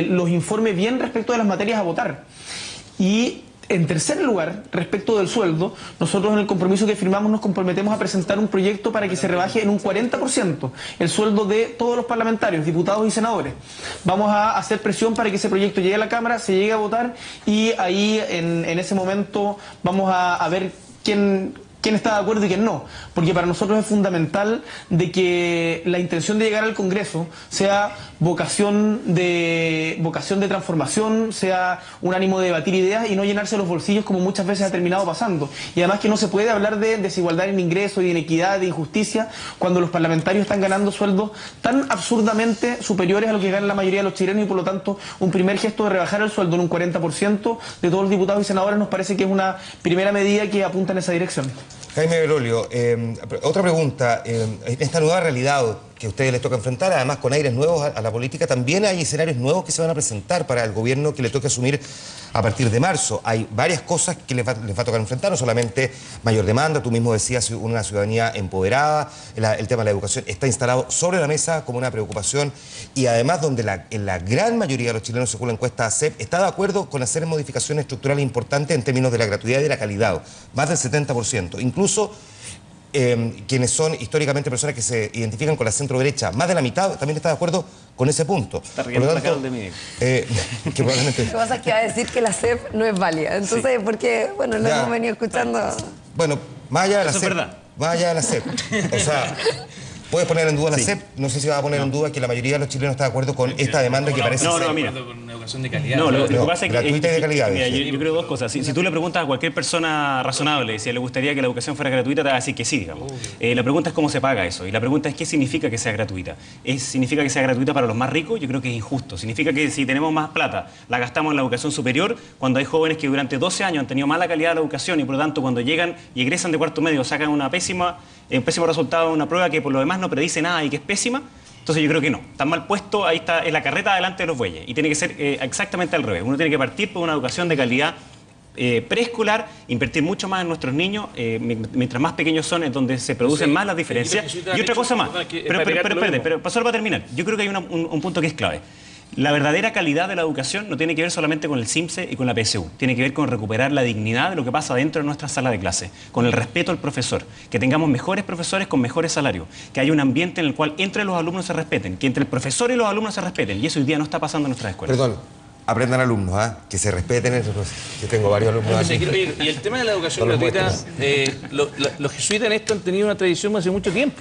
[SPEAKER 4] los informe bien respecto de las materias a votar. Y en tercer lugar, respecto del sueldo, nosotros en el compromiso que firmamos nos comprometemos a presentar un proyecto para que se rebaje en un 40% el sueldo de todos los parlamentarios, diputados y senadores. Vamos a hacer presión para que ese proyecto llegue a la Cámara, se llegue a votar y ahí en ese momento vamos a ver quién está de acuerdo y quién no, porque para nosotros es fundamental de que la intención de llegar al Congreso sea vocación de transformación, sea un ánimo de debatir ideas y no llenarse los bolsillos como muchas veces ha terminado pasando. Y además que no se puede hablar de desigualdad en ingresos y de inequidad, de injusticia, cuando los parlamentarios están ganando sueldos tan absurdamente superiores a lo que ganan la mayoría de los chilenos y por lo tanto un primer gesto de rebajar el sueldo en un 40% de todos los diputados y senadores nos parece que es una primera medida que apunta en esa dirección.
[SPEAKER 1] Jaime Belolio, otra pregunta. En esta nueva realidad que a ustedes les toca enfrentar, además con aires nuevos a la política, también hay escenarios nuevos que se van a presentar para el gobierno que le toque asumir a partir de marzo. Hay varias cosas que les va a tocar enfrentar, no solamente mayor demanda, tú mismo decías una ciudadanía empoderada, el tema de la educación está instalado sobre la mesa como una preocupación y además donde en la gran mayoría de los chilenos, según la encuesta ACEP, está de acuerdo con hacer modificaciones estructurales importantes en términos de la gratuidad y de la calidad, más del 70%. Incluso quienes son históricamente personas que se identifican con la centro-derecha, más de la mitad también está de acuerdo con ese punto.
[SPEAKER 7] Está riendo la cara de mí.
[SPEAKER 1] Que probablemente...
[SPEAKER 6] Lo que pasa es que va a decir que la CEP no es válida. Entonces, porque, bueno, lo hemos venido escuchando.
[SPEAKER 1] Bueno, más allá de la
[SPEAKER 7] CEP.
[SPEAKER 1] Eso es verdad. Más allá de la CEP. O sea, puedes poner en duda la CEP. No sé si vas a poner en duda que la mayoría de los chilenos está de acuerdo con esta demanda que parece ser...
[SPEAKER 7] Mira.
[SPEAKER 2] educación de calidad.
[SPEAKER 7] No, lo que pasa es que
[SPEAKER 1] gratuita y de calidad.
[SPEAKER 7] mira, yo creo dos cosas. Si tú le preguntas a cualquier persona razonable si le gustaría que la educación fuera gratuita, te va a decir que sí, digamos. La pregunta es cómo se paga eso. Y la pregunta es qué significa que sea gratuita. ¿Significa que sea gratuita para los más ricos? Yo creo que es injusto. Significa que si tenemos más plata, la gastamos en la educación superior, cuando hay jóvenes que durante 12 años han tenido mala calidad de la educación y por lo tanto cuando llegan y egresan de cuarto medio sacan un pésimo resultado en una prueba que por lo demás no predice nada y que es pésima. Entonces yo creo que no, está mal puesto, ahí está, es la carreta delante de los bueyes y tiene que ser exactamente al revés. Uno tiene que partir por una educación de calidad preescolar, invertir mucho más en nuestros niños, mientras más pequeños son es donde se producen más las diferencias. Y otra cosa más, pero solo para terminar, yo creo que hay un punto que es clave. La verdadera calidad de la educación no tiene que ver solamente con el CIMSE y con la PSU. Tiene que ver con recuperar la dignidad de lo que pasa dentro de nuestra sala de clase, con el respeto al profesor, que tengamos mejores profesores con mejores salarios, que haya un ambiente en el cual entre los alumnos se respeten, que entre el profesor y los alumnos se respeten. Y eso hoy día no está pasando en nuestras escuelas.
[SPEAKER 1] Perdón, aprendan alumnos, que se respeten entre los... Yo tengo varios alumnos aquí.
[SPEAKER 2] Y el tema de la educación gratuita, los jesuitas en esto han tenido una tradición hace mucho tiempo.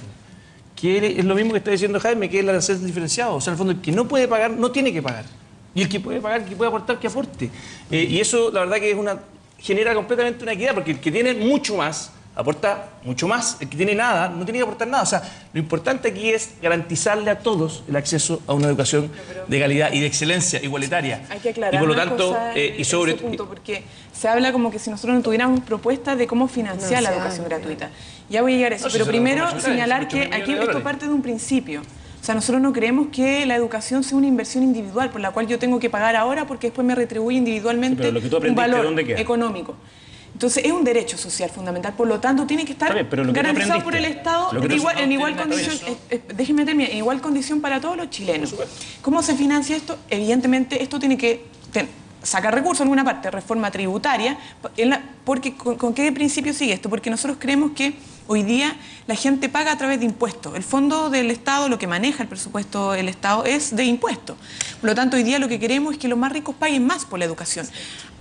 [SPEAKER 2] Que es lo mismo que está diciendo Jaime, que es el arancel diferenciado. O sea, al fondo, el que no puede pagar, no tiene que pagar. Y el que puede pagar, el que puede aportar, que aporte. Y eso, la verdad, que genera completamente una equidad, porque el que tiene mucho más, aporta mucho más. El que tiene nada, no tiene que aportar nada. O sea, lo importante aquí es garantizarle a todos el acceso a una educación de calidad y de excelencia igualitaria.
[SPEAKER 5] Hay que aclarar
[SPEAKER 2] y por lo
[SPEAKER 5] una
[SPEAKER 2] tanto,
[SPEAKER 5] cosa
[SPEAKER 2] y sobre
[SPEAKER 5] ese punto, porque se habla como que si nosotros no tuviéramos propuestas de cómo financiar la educación gratuita. Ya voy a llegar a eso, pero primero señalar que aquí esto parte de un principio. O sea, nosotros no creemos que la educación sea una inversión individual por la cual yo tengo que pagar ahora porque después me retribuye individualmente un valor económico. Entonces, es un derecho social fundamental, por lo tanto, tiene que estar garantizado por el Estado en igual condición, déjenme terminar, en igual condición para todos los chilenos. ¿Cómo se financia esto? Evidentemente, esto tiene que sacar recursos en alguna parte, reforma tributaria, porque ¿con qué principio sigue esto? Porque nosotros creemos que hoy día la gente paga a través de impuestos. El fondo del Estado, lo que maneja el presupuesto del Estado, es de impuestos. Por lo tanto, hoy día lo que queremos es que los más ricos paguen más por la educación.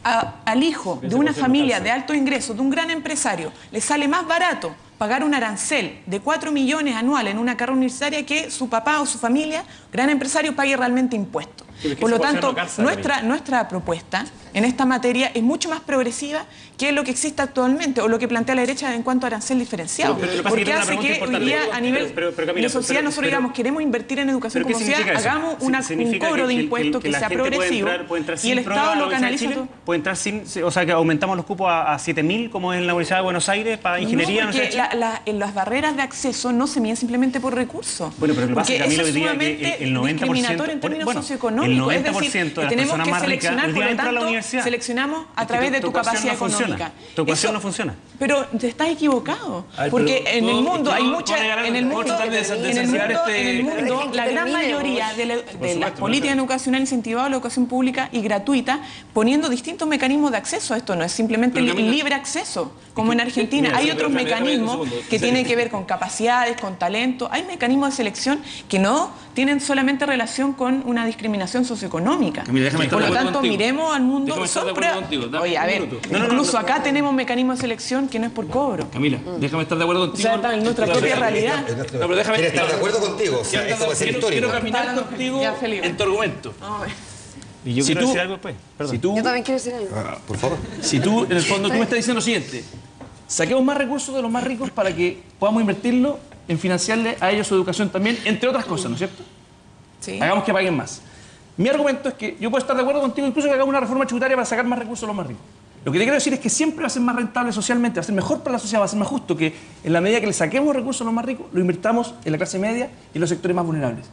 [SPEAKER 5] Al hijo de una familia de alto ingreso, de un gran empresario, le sale más barato pagar un arancel de 4 millones anuales en una carrera universitaria que su papá o su familia, gran empresario, pague realmente impuestos. Por lo tanto, nuestra propuesta en esta materia es mucho más progresiva que lo que existe actualmente o lo que plantea la derecha en cuanto a arancel diferenciado. Porque hace que hoy día a nivel de sociedad nosotros digamos queremos invertir en educación como sociedad, hagamos un cobro de impuestos que sea progresivo y el Estado lo canaliza todo.
[SPEAKER 7] ¿Puede entrar sin, o sea, que aumentamos los cupos a 7.000 como en la Universidad de Buenos Aires para ingeniería?
[SPEAKER 5] No, porque las barreras de acceso no se miden simplemente por recursos.
[SPEAKER 7] Bueno, pero lo que pasa es que a mí
[SPEAKER 5] eso
[SPEAKER 7] hoy
[SPEAKER 5] es
[SPEAKER 7] día
[SPEAKER 5] sumamente
[SPEAKER 7] el 90%,
[SPEAKER 5] discriminatorio en términos socioeconómicos.
[SPEAKER 7] el 90%
[SPEAKER 5] es decir,
[SPEAKER 7] de las
[SPEAKER 5] tenemos
[SPEAKER 7] personas
[SPEAKER 5] que
[SPEAKER 7] más ricas
[SPEAKER 5] seleccionar,
[SPEAKER 7] hoy
[SPEAKER 5] por
[SPEAKER 7] día
[SPEAKER 5] lo
[SPEAKER 7] entran a la
[SPEAKER 5] tanto,
[SPEAKER 7] universidad.
[SPEAKER 5] seleccionamos a través de tu capacidad económica.
[SPEAKER 7] Tu ecuación no funciona.
[SPEAKER 5] Pero te estás equivocado. Porque en el mundo hay mucha... En el mundo, la gran mayoría de las políticas educacionales incentivadas a la educación pública y gratuita, poniendo distintos mecanismos de acceso a esto. No es simplemente el libre acceso, como en Argentina. Hay otros mecanismos que tienen que ver con capacidades, con talento. Hay mecanismos de selección que no tienen solamente relación con una discriminación socioeconómica. Por lo tanto, miremos al mundo. Oye, a ver, incluso acá tenemos mecanismos de selección que no es por cobro.
[SPEAKER 2] Camila, déjame estar de acuerdo contigo.
[SPEAKER 5] O sea, está en nuestra propia realidad.
[SPEAKER 2] No, pero déjame
[SPEAKER 1] estar de acuerdo contigo. O sea, esto va a ser histórico.
[SPEAKER 2] Quiero caminar contigo en tu argumento.
[SPEAKER 7] Y yo quiero decir algo después. Perdón.
[SPEAKER 6] Yo también quiero decir algo.
[SPEAKER 1] Por favor.
[SPEAKER 2] Si tú, en el fondo, tú me estás diciendo lo siguiente: saquemos más recursos de los más ricos para que podamos invertirlo en financiarle a ellos su educación también, entre otras cosas, ¿no es cierto?
[SPEAKER 5] Sí.
[SPEAKER 2] Hagamos que paguen más. Mi argumento es que yo puedo estar de acuerdo contigo incluso que hagamos una reforma tributaria para sacar más recursos a los más ricos. Lo que te quiero decir es que siempre va a ser más rentable socialmente, va a ser mejor para la sociedad, va a ser más justo que en la medida que le saquemos recursos a los más ricos, lo invirtamos en la clase media y en los sectores más vulnerables.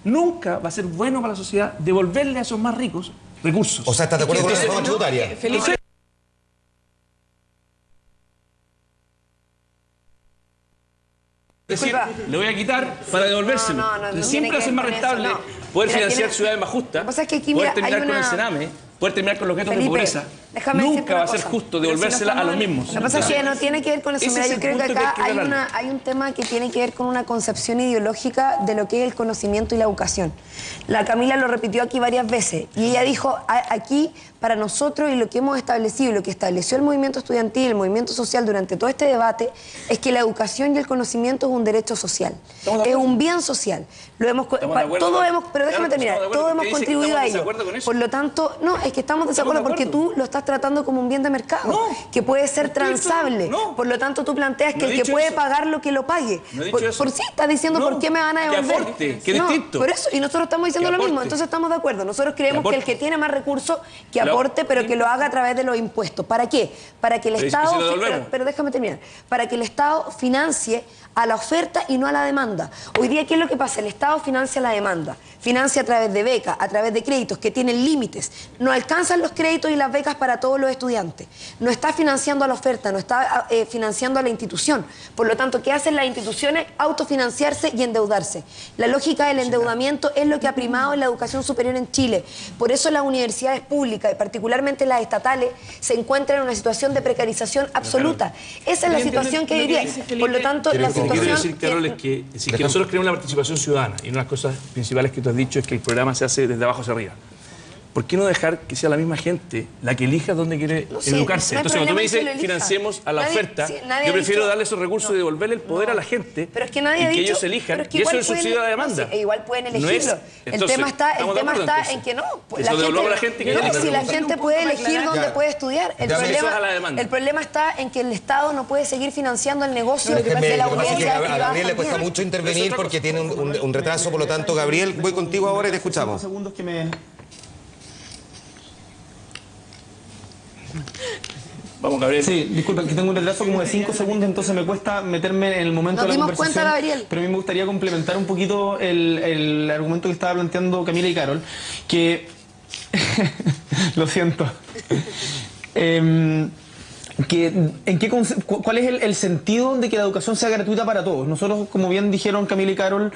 [SPEAKER 2] Nunca va a ser bueno para la sociedad devolverle a esos más ricos recursos.
[SPEAKER 1] O sea, ¿estás de acuerdo con la reforma tributaria?
[SPEAKER 5] Felipe.
[SPEAKER 2] Es decir, le voy a quitar para devolvérselo. Siempre va a ser más rentable poder financiar ciudades más justas, poder terminar con el Sename, poder terminar con los guetos de pobreza. Nunca va a ser justo devolvérsela a los mismos.
[SPEAKER 6] Lo que pasa es que no tiene que ver con eso. Mira, yo creo que acá hay un tema que tiene que ver con una concepción ideológica de lo que es el conocimiento y la educación. La Camila lo repitió aquí varias veces y ella dijo, aquí para nosotros y lo que hemos establecido, lo que estableció el movimiento estudiantil, el movimiento social durante todo este debate, es que la educación y el conocimiento es un derecho social, es un bien social. Lo hemos, todos hemos, pero déjame terminar, todos hemos contribuido a ello. Por lo tanto, no, es que estamos de desacuerdo porque tú lo estás tratando como un bien de mercado, que puede ser transable. Por lo tanto, tú planteas que el que puede pagar lo que lo pague. Por sí, estás diciendo por qué me van a devolver.
[SPEAKER 2] Que aporte, que distinto.
[SPEAKER 6] Por eso, y nosotros estamos diciendo lo mismo, entonces estamos de acuerdo. Nosotros creemos que el que tiene más recursos, que aporte, pero que lo haga a través de los impuestos. ¿Para qué? Para que el Estado... Pero déjame terminar. Para que el Estado financie a la oferta y no a la demanda. Hoy día, ¿qué es lo que pasa? El Estado financia la demanda, financia a través de becas, a través de créditos que tienen límites. No alcanzan los créditos y las becas para todos los estudiantes. No está financiando a la oferta, no está financiando a la institución. Por lo tanto, ¿qué hacen las instituciones? Autofinanciarse y endeudarse. La lógica del endeudamiento es lo que ha primado en la educación superior en Chile. Por eso las universidades públicas, y particularmente las estatales, se encuentran en una situación de precarización absoluta. Esa es la situación que hoy día. Por lo tanto, la situación...
[SPEAKER 2] Lo que quiero decir, Carol, es que nosotros creemos en la participación ciudadana y una de las cosas principales que tú has dicho es que el programa se hace desde abajo hacia arriba. ¿Por qué no dejar que sea la misma gente la que elija dónde quiere educarse? Entonces, cuando tú me dices financiemos a la oferta, yo prefiero darle esos recursos y devolverle el poder a la gente y que ellos elijan, y eso es el subsidio a la demanda.
[SPEAKER 6] Igual pueden elegirlo. El tema está en que no. Si la gente puede elegir dónde puede estudiar. El problema está en que el Estado no puede seguir financiando el negocio de la universidad.
[SPEAKER 1] A Gabriel le cuesta mucho intervenir porque tiene un retraso, por lo tanto, Gabriel, voy contigo ahora y te escuchamos.
[SPEAKER 4] Segundos que me...
[SPEAKER 2] Vamos, Gabriel.
[SPEAKER 4] Sí, disculpa, que tengo un retraso como de 5 segundos, entonces me cuesta meterme en el momento de la conversación.
[SPEAKER 6] Cuenta, Gabriel.
[SPEAKER 4] Pero a mí me gustaría complementar un poquito el argumento que estaba planteando Camila y Carol, que... lo siento. ¿Cuál es el sentido de que la educación sea gratuita para todos? Nosotros, como bien dijeron Camila y Carol,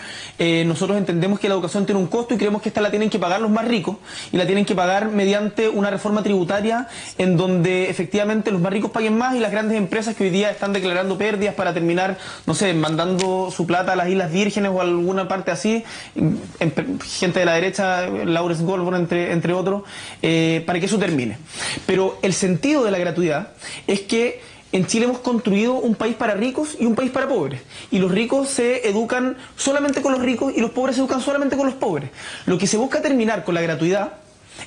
[SPEAKER 4] nosotros entendemos que la educación tiene un costo y creemos que esta la tienen que pagar los más ricos y la tienen que pagar mediante una reforma tributaria en donde efectivamente los más ricos paguen más y las grandes empresas que hoy día están declarando pérdidas para terminar, no sé, mandando su plata a las Islas Vírgenes o a alguna parte así, gente de la derecha, Lawrence Goldborn entre otros, para que eso termine. Pero el sentido de la gratuidad es que en Chile hemos construido un país para ricos y un país para pobres. Y los ricos se educan solamente con los ricos y los pobres se educan solamente con los pobres. Lo que se busca terminar con la gratuidad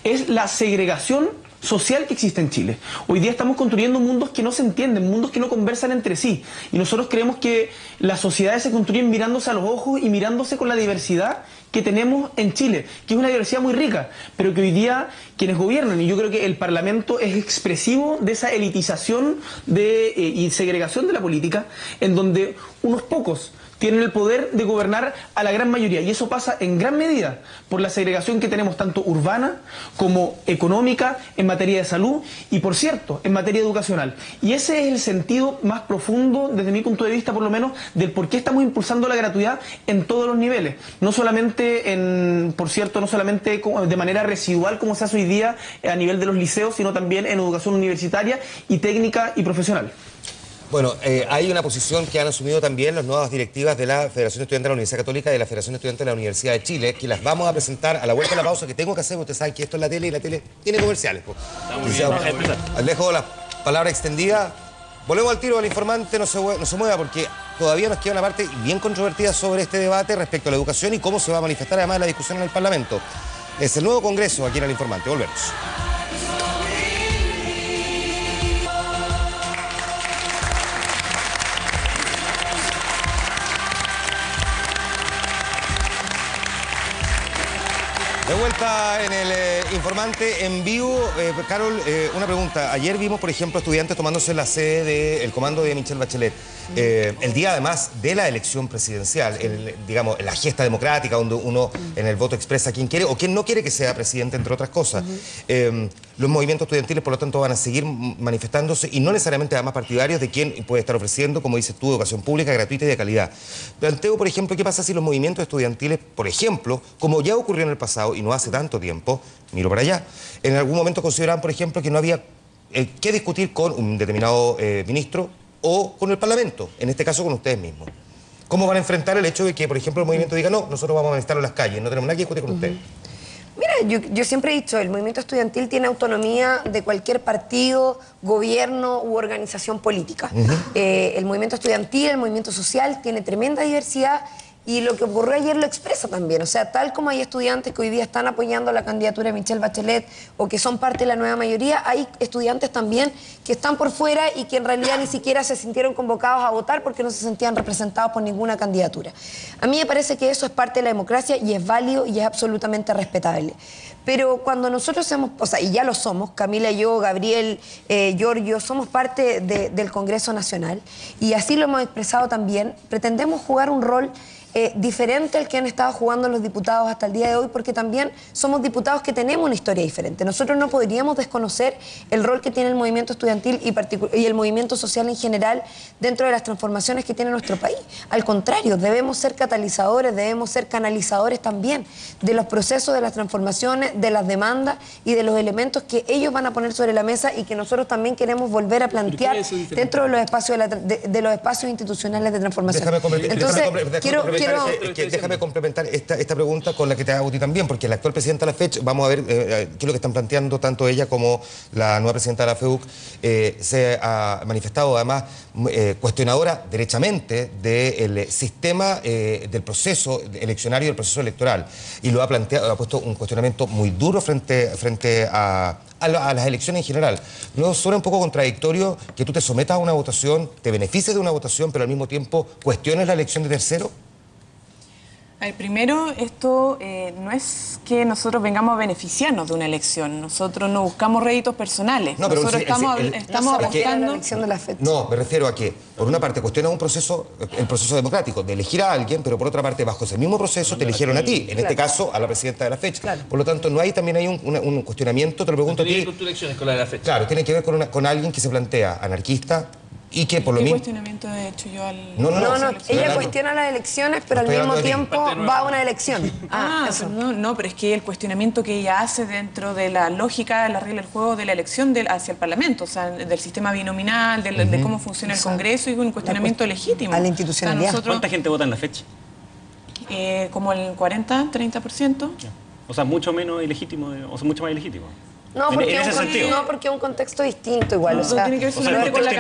[SPEAKER 4] es la segregación social que existe en Chile. Hoy día estamos construyendo mundos que no se entienden, mundos que no conversan entre sí. Y nosotros creemos que las sociedades se construyen mirándose a los ojos y mirándose con la diversidad que tenemos en Chile, que es una diversidad muy rica, pero que hoy día quienes gobiernan, y yo creo que el Parlamento es expresivo de esa elitización y segregación de la política, en donde unos pocos tienen el poder de gobernar a la gran mayoría, y eso pasa en gran medida por la segregación que tenemos tanto urbana como económica, en materia de salud y, por cierto, en materia educacional. Y ese es el sentido más profundo, desde mi punto de vista por lo menos, del por qué estamos impulsando la gratuidad en todos los niveles, no solamente por cierto, no solamente de manera residual como se hace hoy día a nivel de los liceos, sino también en educación universitaria y técnica y profesional.
[SPEAKER 1] Bueno, hay una posición que han asumido también las nuevas directivas de la Federación Estudiantil de la Universidad Católica y de la Federación Estudiantil de la Universidad de Chile, que las vamos a presentar a la vuelta de la pausa, que tengo que hacer, ustedes saben que esto es la tele y la tele tiene comerciales. Dejo la palabra extendida. Volvemos al tiro, al informante no se mueva porque todavía nos queda una parte bien controvertida sobre este debate respecto a la educación y cómo se va a manifestar además la discusión en el Parlamento. Es el nuevo Congreso aquí en el informante. Volvemos. De vuelta en el informante en vivo. Carol, una pregunta. Ayer vimos, por ejemplo, estudiantes tomándose la sede del comando de Michelle Bachelet. El día, además, de la elección presidencial, digamos, la gesta democrática, donde uno en el voto expresa quién quiere o quién no quiere que sea presidente, entre otras cosas. Los movimientos estudiantiles, por lo tanto, van a seguir manifestándose y no necesariamente además partidarios de quién puede estar ofreciendo, como dices tú, educación pública, gratuita y de calidad. Planteo, por ejemplo, qué pasa si los movimientos estudiantiles, por ejemplo, como ya ocurrió en el pasado y no hace tanto tiempo, miro para allá, en algún momento consideraban, por ejemplo, que no había que discutir con un determinado ministro o con el Parlamento, en este caso con ustedes mismos. ¿Cómo van a enfrentar el hecho de que, por ejemplo, el movimiento diga, no, nosotros vamos a estar en las calles, no tenemos nada que discutir con ustedes?
[SPEAKER 6] Mira, yo siempre he dicho, el movimiento estudiantil tiene autonomía de cualquier partido, gobierno u organización política. El movimiento estudiantil, el movimiento social tiene tremenda diversidad. Y lo que ocurrió ayer lo expresa también. O sea, tal como hay estudiantes que hoy día están apoyando la candidatura de Michelle Bachelet o que son parte de la nueva mayoría, hay estudiantes también que están por fuera y que en realidad ni siquiera se sintieron convocados a votar porque no se sentían representados por ninguna candidatura. A mí me parece que eso es parte de la democracia y es válido y es absolutamente respetable. Pero cuando nosotros somos, o sea, y ya lo somos, Camila y yo, Gabriel, Giorgio, somos parte del Congreso Nacional y así lo hemos expresado también, pretendemos jugar un rol diferente al que han estado jugando los diputados hasta el día de hoy, porque también somos diputados que tenemos una historia diferente. Nosotros no podríamos desconocer el rol que tiene el movimiento estudiantil y el movimiento social en general dentro de las transformaciones que tiene nuestro país. Al contrario, debemos ser catalizadores, debemos ser canalizadores también de los procesos, de las transformaciones, de las demandas y de los elementos que ellos van a poner sobre la mesa y que nosotros también queremos volver a plantear dentro de los espacios, de los espacios institucionales de transformación.
[SPEAKER 1] Déjame complementar esta pregunta con la que te hago a ti también, porque la actual presidenta de la FECH, vamos a ver qué es lo que están planteando tanto ella como la nueva presidenta de la FEUC, se ha manifestado además cuestionadora derechamente del sistema del proceso eleccionario y del proceso electoral, y lo ha planteado, ha puesto un cuestionamiento muy duro frente a las elecciones en general. ¿No suena un poco contradictorio que tú te sometas a una votación, te beneficies de una votación, pero al mismo tiempo cuestiones la elección de tercero?
[SPEAKER 5] A ver, primero, esto no es que nosotros vengamos a beneficiarnos de una elección. Nosotros no buscamos réditos personales.
[SPEAKER 1] No, pero
[SPEAKER 5] nosotros estamos apostando...
[SPEAKER 6] La elección de la FECH.
[SPEAKER 1] No, me refiero a que, por una parte, cuestionas un proceso, el proceso democrático de elegir a alguien, pero por otra parte, bajo ese mismo proceso, te eligieron a ti. En este caso, a la presidenta de la FECH.
[SPEAKER 6] Claro.
[SPEAKER 1] Por lo tanto, no hay también hay un cuestionamiento, te lo pregunto a ti.
[SPEAKER 2] ¿Tiene con tu elección con la de la FECH?
[SPEAKER 1] Claro, tiene que ver con alguien que se plantea anarquista y que por lo
[SPEAKER 5] ¿Qué
[SPEAKER 1] mismo...
[SPEAKER 5] cuestionamiento he hecho yo al...?
[SPEAKER 6] No, ella cuestiona las elecciones, pero al mismo tiempo va a una elección.
[SPEAKER 5] Eso. No, pero es que el cuestionamiento que ella hace dentro de la lógica, de la regla del juego de la elección hacia el Parlamento, o sea, del sistema binominal, de cómo funciona el Congreso, y un cuestionamiento legítimo.
[SPEAKER 6] A la institucionalidad.
[SPEAKER 5] O sea,
[SPEAKER 7] ¿Cuánta gente vota en la fecha?
[SPEAKER 5] Como el 40, 30%.
[SPEAKER 7] O sea, mucho menos ilegítimo, o sea, mucho más ilegítimo.
[SPEAKER 6] No,
[SPEAKER 7] en ese sentido.
[SPEAKER 6] No, porque es un contexto distinto igual. O sea,
[SPEAKER 5] tiene que ver solamente con la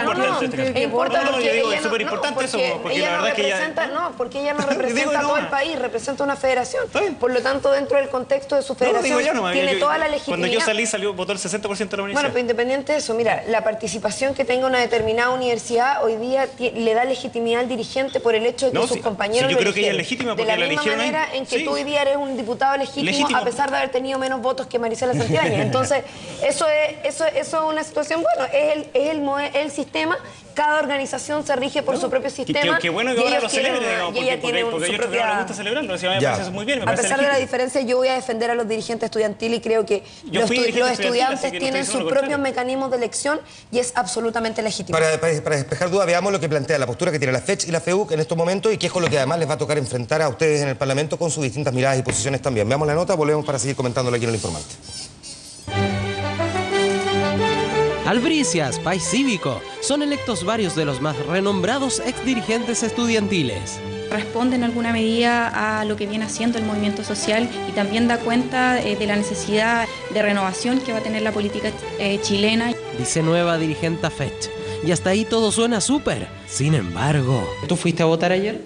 [SPEAKER 7] Es súper importante eso, porque la verdad es que ella...
[SPEAKER 6] No, porque ella no representa a todo el país, representa una federación. Por lo tanto, dentro del contexto de su federación, tiene toda la legitimidad.
[SPEAKER 7] Cuando yo salí, votó el 60% de la universidad.
[SPEAKER 6] Bueno, pero independiente de eso, mira, la participación que tenga una determinada universidad hoy día le da legitimidad al dirigente por el hecho de que sus compañeros
[SPEAKER 7] yo creo que ella es legítima porque la eligieron.
[SPEAKER 6] De la misma manera en que tú hoy día eres un diputado legítimo, a pesar de haber tenido menos votos que Marisela Santibáñez. Entonces, eso es una situación, bueno, es el sistema, cada organización se rige por su propio sistema.
[SPEAKER 7] Qué bueno que ahora lo celebre, digamos, porque yo creo que ahora me gusta celebrarlo, me parece muy bien.
[SPEAKER 6] A pesar de la diferencia, yo voy a defender a los dirigentes estudiantiles y creo que los estudiantes tienen sus propios mecanismos de elección y es absolutamente legítimo.
[SPEAKER 1] Para despejar dudas, veamos lo que plantea la postura que tiene la FECH y la FEUC en estos momentos y que es con lo que además les va a tocar enfrentar a ustedes en el Parlamento con sus distintas miradas y posiciones también. Veamos la nota, volvemos para seguir comentándolo aquí en El Informante.
[SPEAKER 8] Albricias, País Cívico, son electos varios de los más renombrados exdirigentes estudiantiles.
[SPEAKER 9] Responde en alguna medida a lo que viene haciendo el movimiento social y también da cuenta de la necesidad de renovación que va a tener la política chilena.
[SPEAKER 8] Dice nueva dirigente FECH, y hasta ahí todo suena súper. Sin embargo...
[SPEAKER 4] ¿Tú fuiste a votar ayer?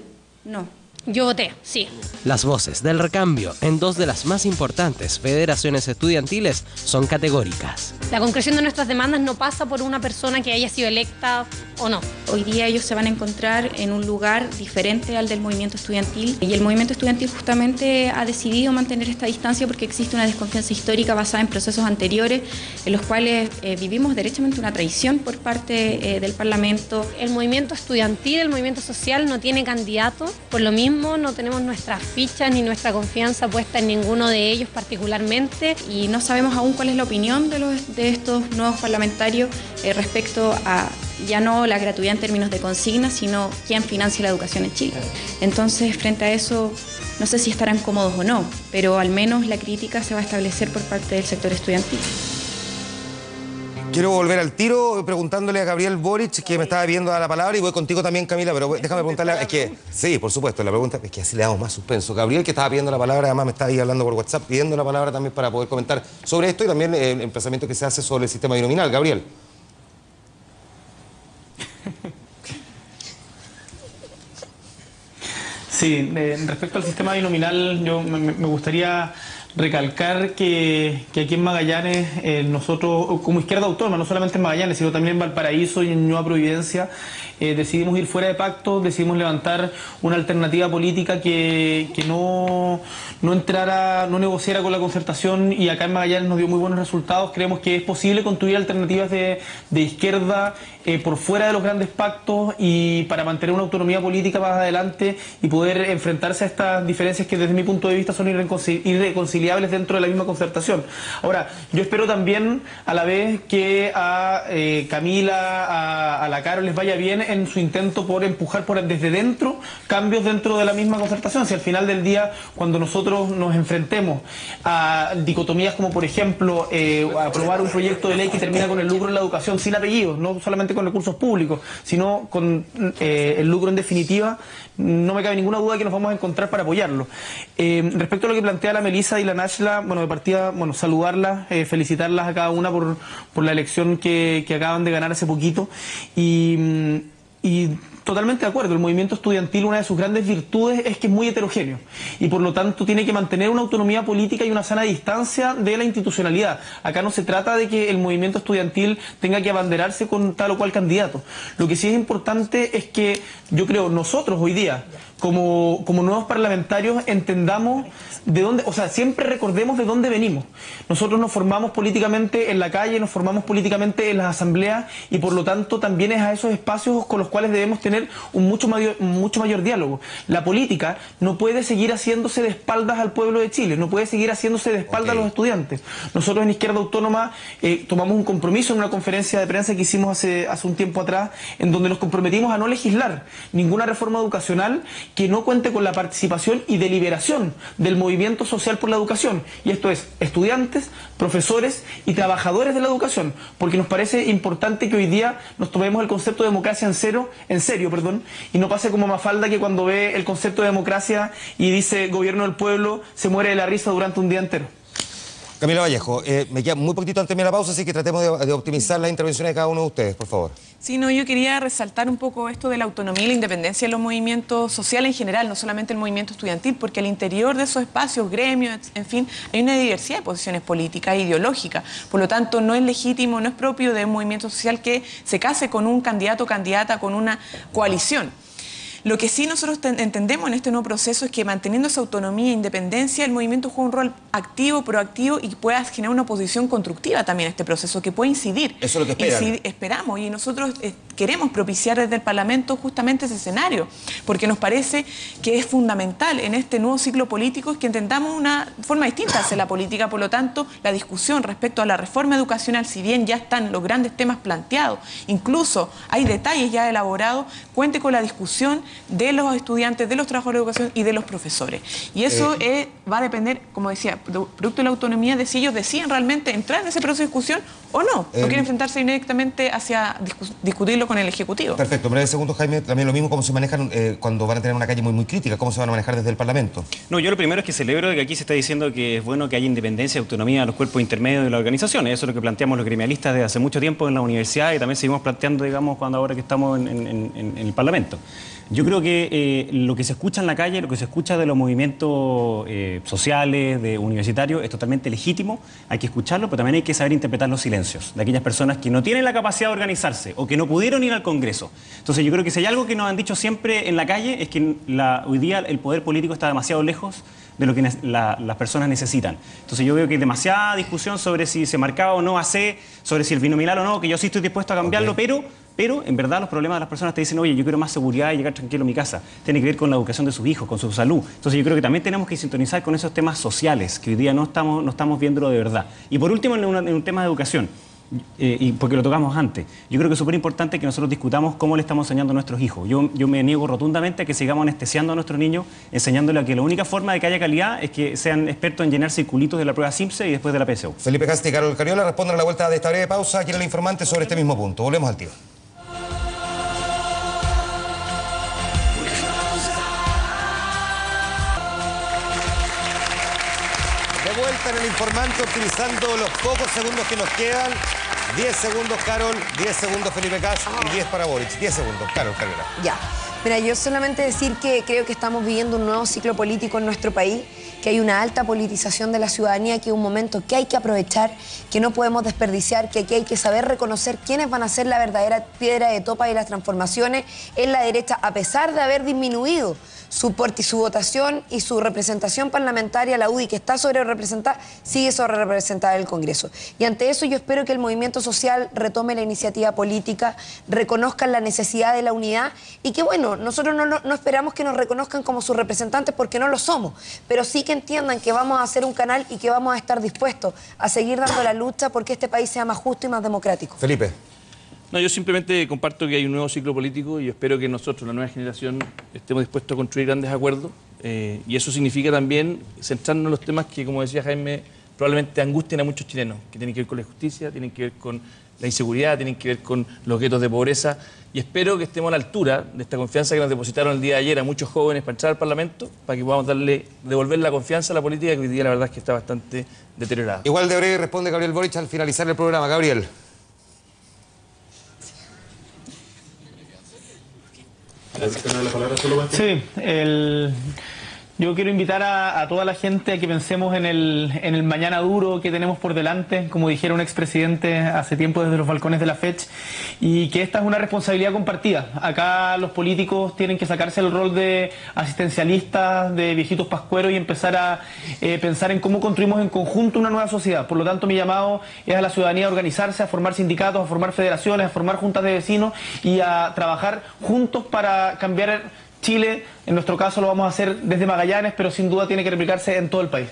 [SPEAKER 9] No. Yo voté, sí.
[SPEAKER 8] Las voces del recambio en dos de las más importantes federaciones estudiantiles son categóricas.
[SPEAKER 10] La concreción de nuestras demandas no pasa por una persona que haya sido electa o no.
[SPEAKER 9] Hoy día ellos se van a encontrar en un lugar diferente al del movimiento estudiantil y el movimiento estudiantil justamente ha decidido mantener esta distancia porque existe una desconfianza histórica basada en procesos anteriores en los cuales vivimos derechamente una traición por parte del Parlamento.
[SPEAKER 10] El movimiento estudiantil, el movimiento social no tiene candidato, por lo mismo no tenemos nuestras fichas ni nuestra confianza puesta en ninguno de ellos particularmente
[SPEAKER 9] y no sabemos aún cuál es la opinión de estos nuevos parlamentarios respecto a ya no la gratuidad en términos de consigna, sino quién financia la educación en Chile. Entonces, frente a eso, no sé si estarán cómodos o no, pero al menos la crítica se va a establecer por parte del sector estudiantil.
[SPEAKER 1] Quiero volver al tiro preguntándole a Gabriel Boric, que me estaba viendo a la palabra, y voy contigo también, Camila, pero déjame preguntarle, es que, sí, por supuesto, la pregunta es que así le damos más suspenso. Gabriel, que estaba pidiendo la palabra, además me está ahí hablando por WhatsApp, pidiendo la palabra también para poder comentar sobre esto y también el emplazamiento que se hace sobre el sistema binominal. Gabriel.
[SPEAKER 4] Sí, respecto al sistema binominal, yo me gustaría recalcar que aquí en Magallanes, nosotros como Izquierda Autónoma, no solamente en Magallanes, sino también en Valparaíso y en Nueva Providencia, decidimos ir fuera de pacto, decidimos levantar una alternativa política que no entrara, no negociara con la concertación, y acá en Magallanes nos dio muy buenos resultados. Creemos que es posible construir alternativas de izquierda por fuera de los grandes pactos y para mantener una autonomía política más adelante y poder enfrentarse a estas diferencias que desde mi punto de vista son irreconciliables dentro de la misma concertación. Ahora, yo espero también a la vez que a Camila, a la Caro les vaya bien en su intento por empujar desde dentro cambios dentro de la misma concertación. Si al final del día, cuando nosotros nos enfrentemos a dicotomías como por ejemplo aprobar un proyecto de ley que termina con el lucro en la educación sin apellidos, no solamente con recursos públicos, sino con el lucro en definitiva, no me cabe ninguna duda que nos vamos a encontrar para apoyarlo. Respecto a lo que plantea la Melissa y la Nachla, bueno, de partida, bueno, saludarlas, felicitarlas a cada una por la elección que acaban de ganar hace poquito, y totalmente de acuerdo, el movimiento estudiantil, una de sus grandes virtudes es que es muy heterogéneo y por lo tanto tiene que mantener una autonomía política y una sana distancia de la institucionalidad. Acá no se trata de que el movimiento estudiantil tenga que abanderarse con tal o cual candidato. Lo que sí es importante es que yo creo nosotros hoy día, como nuevos parlamentarios, entendamos de dónde, o sea, siempre recordemos de dónde venimos. Nosotros nos formamos políticamente en la calle, nos formamos políticamente en las asambleas y por lo tanto también es a esos espacios con los cuales debemos tener un mucho mayor diálogo. La política no puede seguir haciéndose de espaldas al pueblo de Chile, no puede seguir haciéndose de espaldas a los estudiantes. Nosotros en Izquierda Autónoma tomamos un compromiso en una conferencia de prensa que hicimos hace un tiempo atrás, en donde nos comprometimos a no legislar ninguna reforma educacional que no cuente con la participación y deliberación del movimiento social por la educación, y esto es estudiantes, profesores y trabajadores de la educación, porque nos parece importante que hoy día nos tomemos el concepto de democracia en serio, y no pase como Mafalda, que cuando ve el concepto de democracia y dice gobierno del pueblo, se muere de la risa durante un día entero.
[SPEAKER 1] Camila Vallejo, me queda muy poquitito antes de la pausa, así que tratemos de optimizar las intervenciones de cada uno de ustedes, por favor.
[SPEAKER 5] Sí, no, yo quería resaltar un poco esto de la autonomía y la independencia de los movimientos sociales en general, no solamente el movimiento estudiantil, porque al interior de esos espacios, gremios, en fin, hay una diversidad de posiciones políticas e ideológicas. Por lo tanto, no es legítimo, no es propio de un movimiento social que se case con un candidato o candidata, con una coalición. Lo que sí nosotros entendemos en este nuevo proceso es que manteniendo esa autonomía e independencia, el movimiento juega un rol activo, proactivo y pueda generar una oposición constructiva también a este proceso, que puede incidir.
[SPEAKER 1] Eso es lo que esperan.
[SPEAKER 5] Esperamos, y nosotros queremos propiciar desde el Parlamento justamente ese escenario, porque nos parece que es fundamental en este nuevo ciclo político que entendamos una forma distinta de hacer la política. Por lo tanto, la discusión respecto a la reforma educacional, si bien ya están los grandes temas planteados, incluso hay detalles ya elaborados, cuente con la discusión de los estudiantes, de los trabajadores de educación y de los profesores. Y eso va a depender, como decía, producto de la autonomía, de si ellos deciden realmente entrar en ese proceso de discusión o no. No quieren enfrentarse directamente hacia discutirlo con el Ejecutivo.
[SPEAKER 1] Perfecto. Pero en el segundo, Jaime, también lo mismo, cómo se manejan cuando van a tener una calle muy crítica, cómo se van a manejar desde el Parlamento.
[SPEAKER 7] No, yo lo primero es que celebro que aquí se está diciendo que es bueno que haya independencia y autonomía de los cuerpos intermedios de las organizaciones. Eso es lo que planteamos los gremialistas desde hace mucho tiempo en la universidad y también seguimos planteando, digamos, ahora que estamos en el Parlamento. Yo creo que lo que se escucha en la calle, lo que se escucha de los movimientos sociales, universitarios, es totalmente legítimo, hay que escucharlo, pero también hay que saber interpretar los silencios de aquellas personas que no tienen la capacidad de organizarse o que no pudieron ir al Congreso. Entonces yo creo que si hay algo que nos han dicho siempre en la calle es que hoy día el poder político está demasiado lejos de lo que las personas necesitan. Entonces yo veo que hay demasiada discusión sobre si se marcaba o no AC, sobre si el binominal o no, que yo sí estoy dispuesto a cambiarlo, pero en verdad los problemas de las personas te dicen, oye, yo quiero más seguridad y llegar tranquilo a mi casa. Tiene que ver con la educación de sus hijos, con su salud. Entonces yo creo que también tenemos que sintonizar con esos temas sociales, que hoy día no estamos viéndolo de verdad. Y por último, en un tema de educación. y porque lo tocamos antes. Yo creo que es súper importante que nosotros discutamos cómo le estamos enseñando a nuestros hijos. Yo me niego rotundamente a que sigamos anestesiando a nuestros niños, enseñándoles a que la única forma de que haya calidad es que sean expertos en llenar circulitos de la prueba SIMPSE y después de la PSU.
[SPEAKER 1] Felipe Cast y Carol Cariola responden a la vuelta de esta breve pausa aquí en El Informante sobre este mismo punto. Volvemos al tiro. De vuelta en El Informante, utilizando los pocos segundos que nos quedan. 10 segundos, Carol, 10 segundos, Felipe Cast, y 10 para Boric. 10 segundos, Carol Cariola.
[SPEAKER 6] Ya. Mira, yo solamente decir que creo que estamos viviendo un nuevo ciclo político en nuestro país, que hay una alta politización de la ciudadanía, que es un momento que hay que aprovechar, que no podemos desperdiciar, que aquí hay que saber reconocer quiénes van a ser la verdadera piedra de topa y las transformaciones en la derecha, a pesar de haber disminuido su votación y su representación parlamentaria. La UDI, que está sobre representada, sigue sobre representada en el Congreso. Y ante eso yo espero que el movimiento social retome la iniciativa política, reconozcan la necesidad de la unidad y que, bueno, nosotros no esperamos que nos reconozcan como sus representantes porque no lo somos, pero sí que entiendan que vamos a hacer un canal y que vamos a estar dispuestos a seguir dando la lucha porque este país sea más justo y más democrático.
[SPEAKER 1] Felipe.
[SPEAKER 2] No, yo simplemente comparto que hay un nuevo ciclo político y yo espero que nosotros, la nueva generación, estemos dispuestos a construir grandes acuerdos y eso significa también centrarnos en los temas que, como decía Jaime, probablemente angustien a muchos chilenos, que tienen que ver con la justicia, tienen que ver con la inseguridad, tienen que ver con los guetos de pobreza y espero que estemos a la altura de esta confianza que nos depositaron el día de ayer a muchos jóvenes para entrar al Parlamento, para que podamos devolver la confianza a la política que hoy día la verdad es que está bastante deteriorada.
[SPEAKER 1] Igual de breve responde Gabriel Boric al finalizar el programa. Gabriel.
[SPEAKER 4] Sí, yo quiero invitar a toda la gente a que pensemos en el mañana duro que tenemos por delante, como dijera un expresidente hace tiempo desde los balcones de la FECH, y que esta es una responsabilidad compartida. Acá los políticos tienen que sacarse el rol de asistencialistas, de viejitos pascueros y empezar a pensar en cómo construimos en conjunto una nueva sociedad. Por lo tanto, mi llamado es a la ciudadanía a organizarse, a formar sindicatos, a formar federaciones, a formar juntas de vecinos y a trabajar juntos para cambiar Chile. En nuestro caso lo vamos a hacer desde Magallanes, pero sin duda tiene que replicarse en todo el país.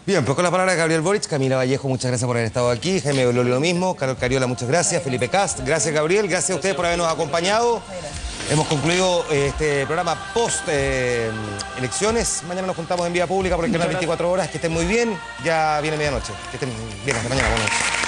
[SPEAKER 1] Bien, pues con la palabra de Gabriel Boric, Camila Vallejo, muchas gracias por haber estado aquí, Jaime Belolio lo mismo, Carol Cariola, muchas gracias, Felipe Cast, gracias Gabriel, gracias a ustedes por habernos acompañado. Hemos concluido este programa post elecciones. Mañana nos juntamos en vía pública por el canal 24 horas. Que estén muy bien, ya viene medianoche. Que estén bien, hasta mañana, buenas noches.